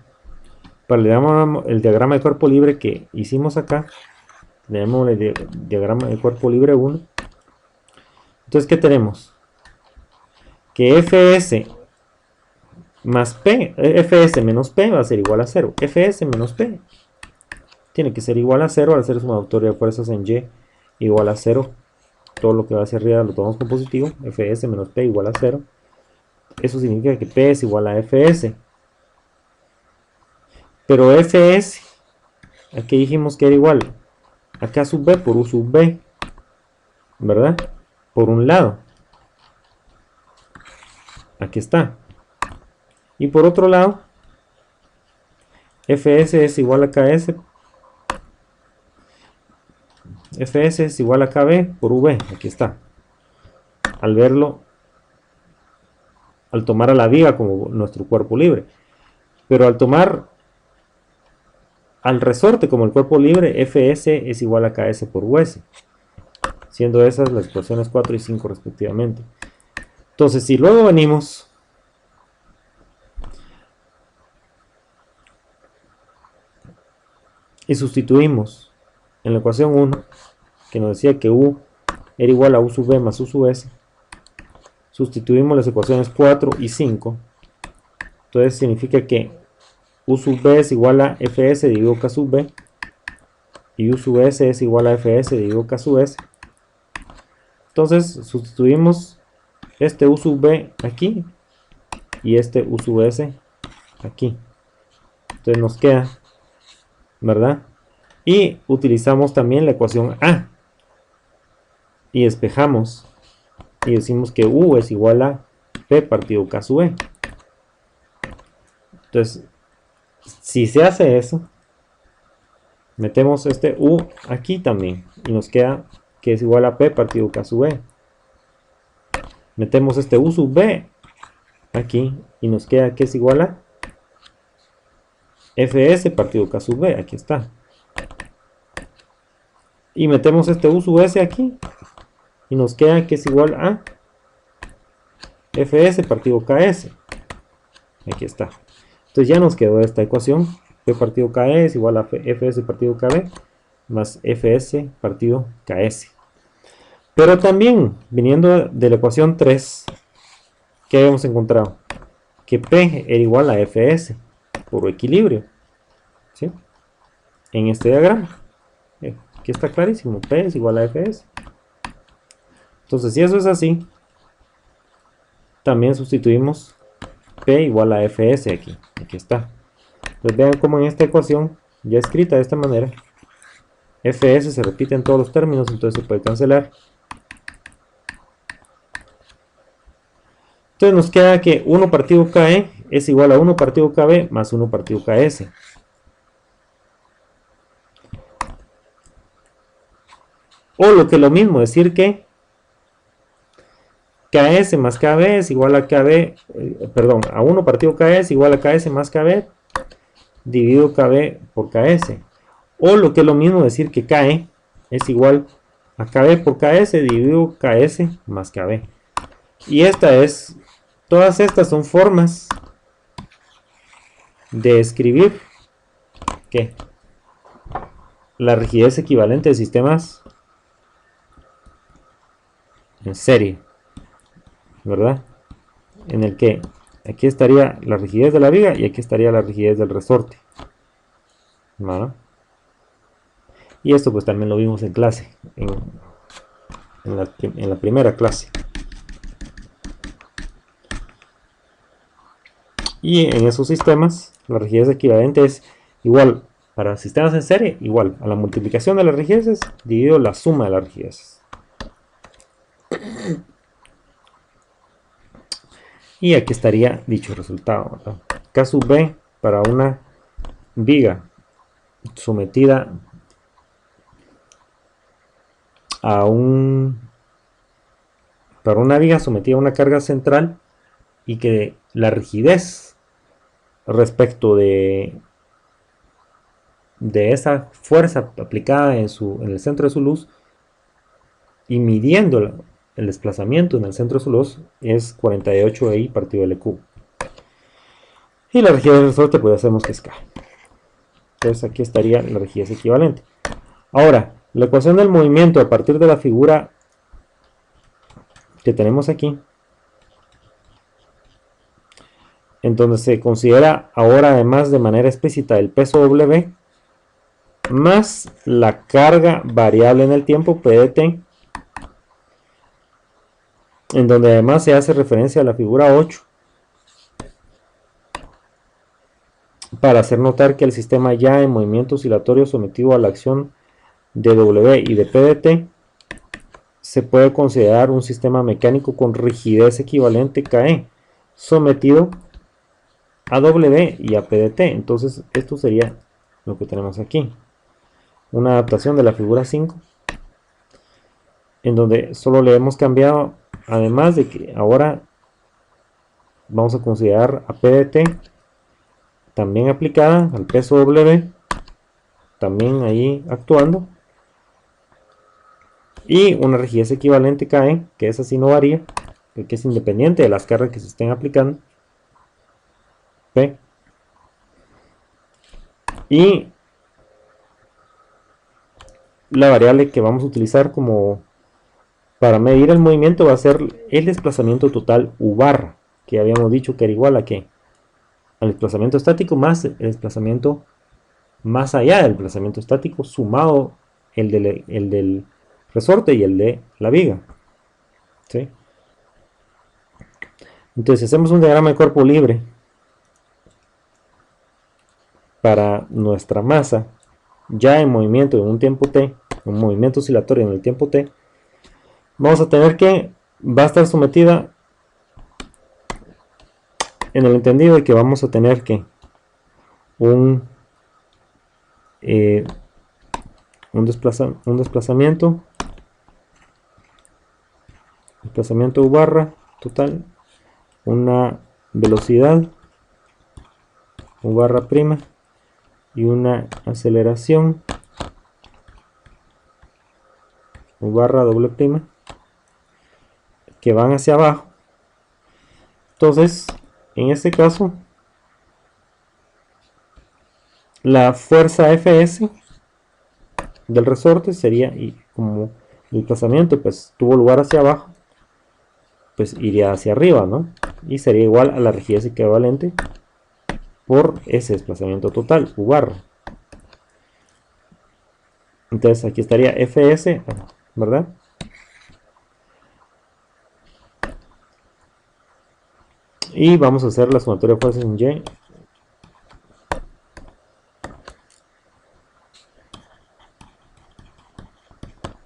Para el diagrama de cuerpo libre que hicimos acá, tenemos el diagrama de cuerpo libre 1. Entonces, ¿qué tenemos? Que Fs más P, Fs menos P va a ser igual a 0. Fs menos P tiene que ser igual a 0 al hacer sumatoria de fuerzas en Y igual a 0. Todo lo que va hacia arriba lo tomamos como positivo. Fs menos P igual a 0. Eso significa que P es igual a Fs. Pero Fs, aquí dijimos que era igual a K sub B por U sub B, ¿verdad? Por un lado. Aquí está. Y por otro lado, Fs es igual a Ks. Fs es igual a Kb por Vb. Aquí está. Al verlo, al tomar a la viga como nuestro cuerpo libre. Pero al tomar al resorte como el cuerpo libre, Fs es igual a Ks por Us, siendo esas las ecuaciones 4 y 5 respectivamente. Entonces, si luego venimos y sustituimos en la ecuación 1, que nos decía que U era igual a U sub B más U sub S, sustituimos las ecuaciones 4 y 5, entonces significa que U sub B es igual a Fs dividido K sub B, y U sub S es igual a Fs dividido K sub S. Entonces sustituimos este U sub B aquí y este U sub S aquí. Entonces nos queda, ¿verdad? Y utilizamos también la ecuación A y despejamos y decimos que U es igual a P partido K sub E. Entonces, si se hace eso, metemos este U aquí también y nos queda que es igual a P partido K sub E. Metemos este U sub B aquí y nos queda que es igual a Fs partido K sub B. Aquí está. Y metemos este U sub S aquí y nos queda que es igual a Fs partido Ks. Aquí está. Entonces ya nos quedó esta ecuación. P partido K es igual a Fs partido Kb más Fs partido Ks. Pero también, viniendo de la ecuación 3, ¿qué habíamos encontrado? Que P era igual a Fs por equilibrio, ¿sí? En este diagrama. Aquí está clarísimo. P es igual a Fs. Entonces, si eso es así, también sustituimos P igual a Fs aquí. Aquí está. Entonces vean cómo en esta ecuación, ya escrita de esta manera, Fs se repite en todos los términos, entonces se puede cancelar. Entonces nos queda que 1 partido KE es igual a 1 partido KB más 1 partido KS. O lo que es lo mismo, decir que KS más KB es igual a KB, perdón, a 1 partido KE es igual a KS más KB dividido KB por KS. O lo que es lo mismo, decir que KE es igual a KB por KS dividido KS más KB. Y todas estas son formas de escribir ¿qué? La rigidez equivalente de sistemas en serie, ¿verdad? En el que aquí estaría la rigidez de la viga y aquí estaría la rigidez del resorte, ¿verdad? Y esto pues también lo vimos en clase, en la primera clase. Y en esos sistemas la rigidez equivalente es igual para sistemas en serie, igual a la multiplicación de las rigideces dividido la suma de las rigideces. Y aquí estaría dicho resultado, ¿verdad? K sub B para una viga sometida a para una viga sometida a una carga central y que la rigidez respecto de esa fuerza aplicada en el centro de su luz y midiendo el desplazamiento en el centro de su luz es 48 I partido L cubo. Y la rigidez del resorte pues hacemos que es K. Entonces aquí estaría la rigidez equivalente. Ahora, la ecuación del movimiento a partir de la figura que tenemos aquí, en donde se considera ahora además de manera explícita el peso W más la carga variable en el tiempo P de T, en donde además se hace referencia a la figura 8 para hacer notar que el sistema ya en movimiento oscilatorio sometido a la acción de W y de P de T se puede considerar un sistema mecánico con rigidez equivalente KE sometido a W y a P de T. Entonces esto sería lo que tenemos aquí, una adaptación de la figura 5 en donde solo le hemos cambiado, además de que ahora vamos a considerar a P de T también aplicada al peso W, también ahí actuando, y una rigidez equivalente KE, que esa sí no varía, que es independiente de las cargas que se estén aplicando, P, y la variable que vamos a utilizar como para medir el movimiento va a ser el desplazamiento total U barra, que habíamos dicho que era igual a ¿qué? Al desplazamiento estático más el desplazamiento más allá del desplazamiento estático sumado el del resorte y el de la viga, ¿sí? Entonces si hacemos un diagrama de cuerpo libre para nuestra masa ya en movimiento en un tiempo t, un movimiento oscilatorio en el tiempo t, vamos a tener que va a estar sometida en el entendido de que vamos a tener que un desplazamiento U barra total, una velocidad U barra prima y una aceleración U barra doble prima que van hacia abajo. Entonces en este caso la fuerza Fs del resorte sería, y como el desplazamiento pues tuvo lugar hacia abajo, pues iría hacia arriba, ¿no? Y sería igual a la rigidez equivalente por ese desplazamiento total, U barra. Entonces aquí estaría Fs, ¿verdad? Y vamos a hacer la sumatoria de fuerzas en Y.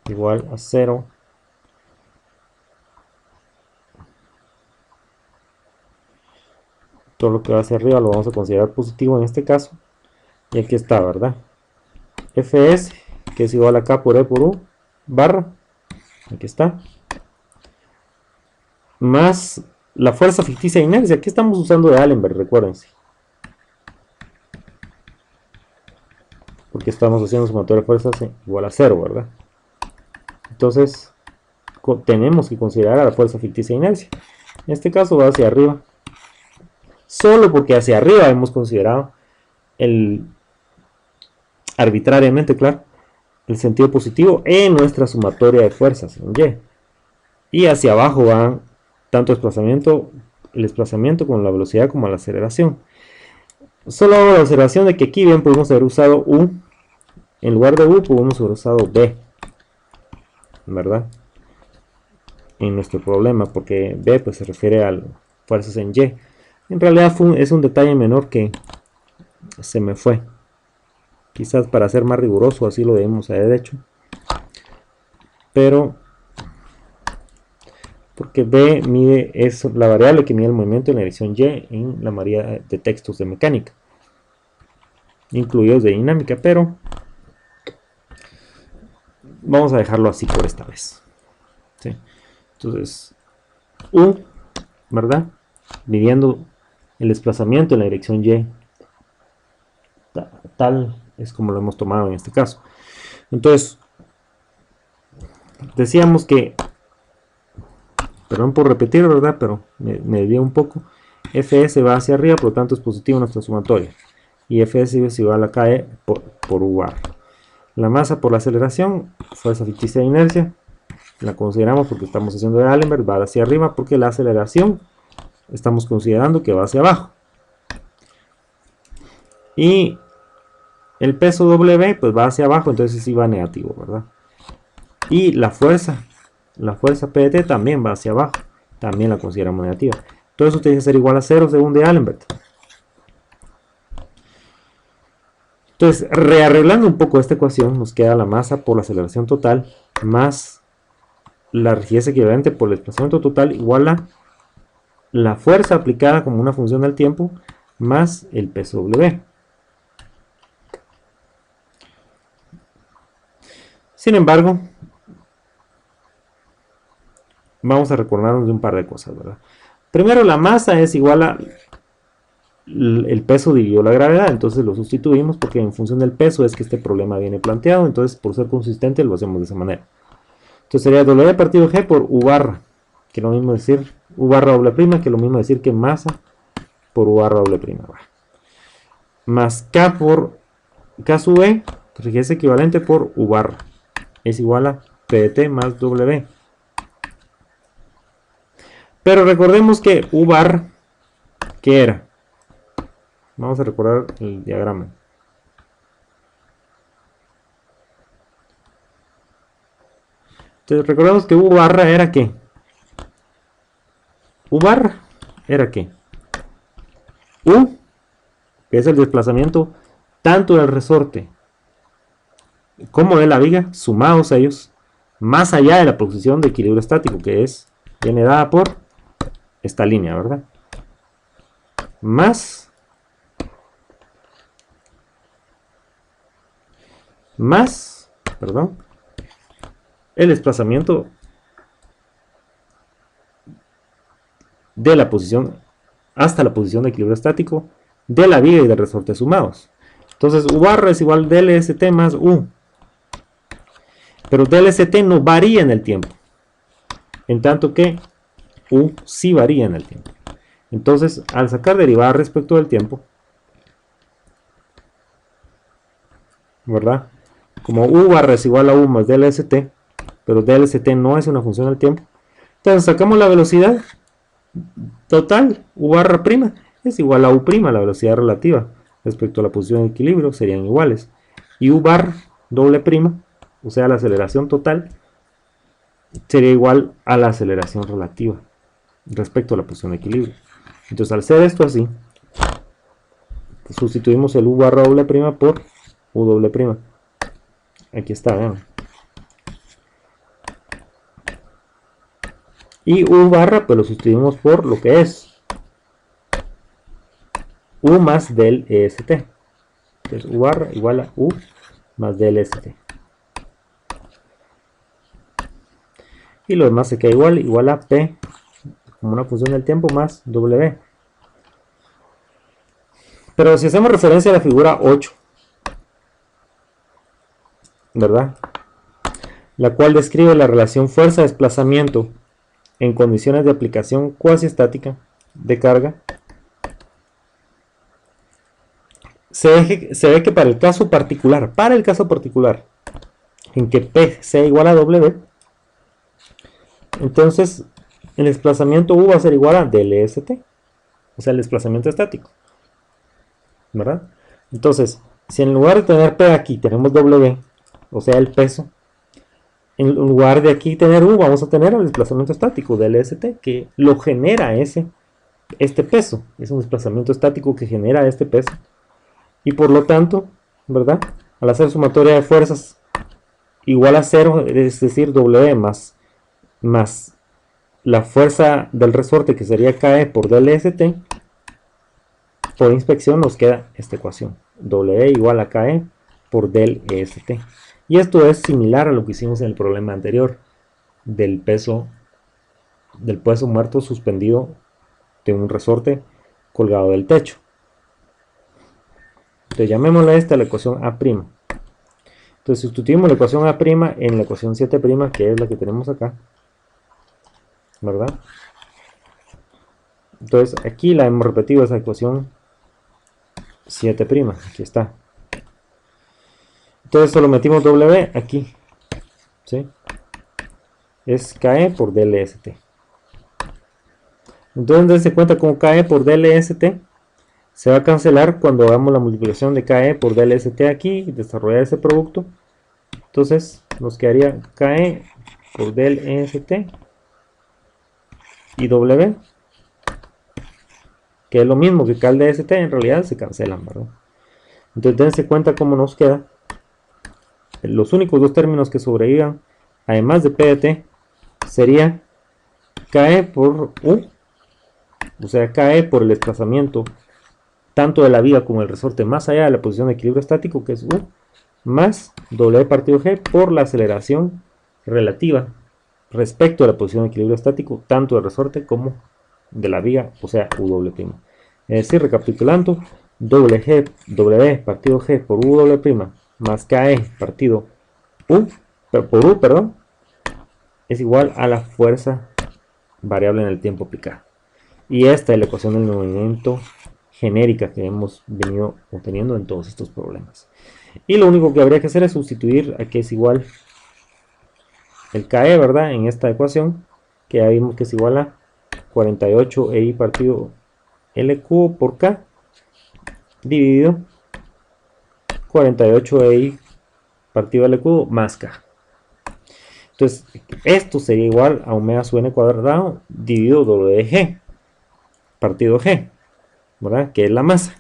Igual a 0 todo lo que va hacia arriba lo vamos a considerar positivo en este caso. Y aquí está, ¿verdad? Fs, que es igual a K por E por U, barra, aquí está, más la fuerza ficticia de inercia. Aquí estamos usando de Allenberg, recuérdense, porque estamos haciendo sumatoria de fuerzas igual a 0, ¿verdad? Entonces tenemos que considerar a la fuerza ficticia de inercia. En este caso va hacia arriba, solo porque hacia arriba hemos considerado arbitrariamente, claro, el sentido positivo en nuestra sumatoria de fuerzas en Y. Y hacia abajo van tanto el desplazamiento con la velocidad como la aceleración. Solo hago la observación de que aquí bien podemos haber usado U, en lugar de U podemos haber usado B, ¿verdad? En nuestro problema, porque B pues se refiere a fuerzas en Y. En realidad es un detalle menor que se me fue. Quizás para ser más riguroso así lo debemos haber hecho. Pero porque B es la variable que mide el movimiento en la dirección Y en la mayoría de textos de mecánica, incluidos de dinámica, pero vamos a dejarlo así por esta vez. ¿Sí? Entonces, U, ¿verdad? Midiendo el desplazamiento en la dirección Y, tal es como lo hemos tomado en este caso. Entonces, decíamos que, perdón por repetir, ¿verdad? Pero me desvié un poco. Fs va hacia arriba, por lo tanto es positivo nuestra sumatoria. Y Fs es igual a KE por U bar. La masa por la aceleración, fuerza ficticia de inercia, la consideramos porque estamos haciendo de Allenberg, va hacia arriba porque la aceleración estamos considerando que va hacia abajo. Y el peso W pues va hacia abajo, entonces sí va negativo, ¿verdad? Y la fuerza PDT también va hacia abajo, también la consideramos negativa. Todo eso tiene que ser igual a 0 según de Allenberg. Entonces, rearreglando un poco esta ecuación, nos queda la masa por la aceleración total más la rigidez equivalente por el desplazamiento total igual a la fuerza aplicada como una función del tiempo más el peso W. Sin embargo, vamos a recordarnos de un par de cosas, ¿verdad? Primero, la masa es igual a el peso dividido la gravedad, entonces lo sustituimos porque en función del peso es que este problema viene planteado, entonces por ser consistente lo hacemos de esa manera. Entonces sería W partido G por U barra, que es lo mismo decir U barra doble prima, que es lo mismo decir que masa por U barra doble prima. Más K por K sub E, rigidez equivalente por U barra, es igual a PDT más W. Pero recordemos que U bar, ¿qué era? Vamos a recordar el diagrama. Entonces recordemos que U barra era ¿qué? U barra era ¿qué? U, que es el desplazamiento tanto del resorte como de la viga, sumados a ellos, más allá de la posición de equilibrio estático, que viene dada por esta línea, ¿verdad? Más el desplazamiento de la posición hasta la posición de equilibrio estático de la viga y del resorte sumados. Entonces U barra es igual a dLST más U. Pero dLST no varía en el tiempo, en tanto que U sí varía en el tiempo. Entonces, al sacar derivada respecto del tiempo, ¿verdad? Como U barra es igual a U más dLST, pero dLST no es una función del tiempo, entonces sacamos la velocidad total, U barra prima, es igual a U prima, la velocidad relativa, respecto a la posición de equilibrio, serían iguales. Y U bar doble prima, o sea, la aceleración total, sería igual a la aceleración relativa, respecto a la posición de equilibrio. Entonces, al ser esto así, sustituimos el U barra doble prima por U doble prima. Aquí está, vean. Y U barra, pues lo sustituimos por lo que es U más del EST. Entonces U barra igual a U más del EST. Y lo demás se queda igual a P como una función del tiempo más W. Pero si hacemos referencia a la figura 8, ¿verdad? La cual describe la relación fuerza-desplazamiento en condiciones de aplicación cuasi estática de carga, se ve que para el caso particular, en que P sea igual a W, entonces el desplazamiento U va a ser igual a dLST, o sea, el desplazamiento estático, ¿verdad? Entonces, si en lugar de tener P aquí tenemos W, o sea, el peso, en lugar de aquí tener U, vamos a tener el desplazamiento estático dLST, que lo genera este peso. Es un desplazamiento estático que genera este peso. Y por lo tanto, ¿verdad? Al hacer sumatoria de fuerzas igual a 0, es decir, W más la fuerza del resorte, que sería KE por dLST, por inspección nos queda esta ecuación. W igual a KE por dLST. Y esto es similar a lo que hicimos en el problema anterior del peso muerto suspendido de un resorte colgado del techo. Entonces llamémosle a esta la ecuación A'. Entonces sustituimos la ecuación A' en la ecuación 7', que es la que tenemos acá, ¿verdad? Entonces aquí la hemos repetido, esa ecuación 7', aquí está. Entonces solo metimos W aquí, ¿sí? Es KE por dLST. Entonces dense cuenta como KE por dLST se va a cancelar cuando hagamos la multiplicación de KE por dLST aquí y desarrollar ese producto. Entonces nos quedaría KE por dLST y W, que es lo mismo que K dLST, en realidad se cancelan, ¿verdad? Entonces dense cuenta cómo nos queda. Los únicos dos términos que sobrevivan, además de P de T, sería KE por U, o sea, KE por el desplazamiento tanto de la viga como el resorte más allá de la posición de equilibrio estático, que es U, más W partido G por la aceleración relativa respecto a la posición de equilibrio estático, tanto del resorte como de la viga, o sea, UW'. Es decir, recapitulando, W partido G por UW' más KE partido U, por U, perdón, es igual a la fuerza variable en el tiempo aplicada. Y esta es la ecuación del movimiento genérica que hemos venido obteniendo en todos estos problemas. Y lo único que habría que hacer es sustituir a que es igual el KE, ¿verdad? En esta ecuación, que ya vimos que es igual a 48 EI partido L cubo por K dividido 48 EI partido L cubo más K. Entonces, esto sería igual a omega sub n cuadrado dividido W de G partido G, ¿verdad? Que es la masa.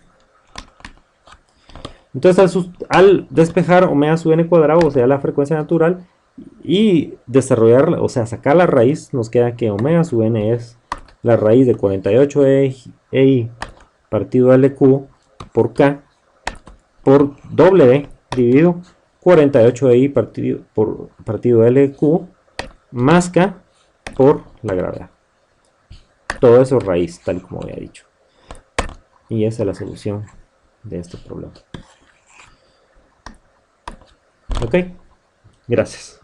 Entonces al despejar omega sub n cuadrado, o sea, la frecuencia natural, y desarrollar, o sea, sacar la raíz, nos queda que omega sub n es la raíz de 48 EI partido L cubo por K por W dividido 48 EI partido L cubo más K por la gravedad. Todo eso raíz, tal como había dicho. Y esa es la solución de este problema. Ok, gracias.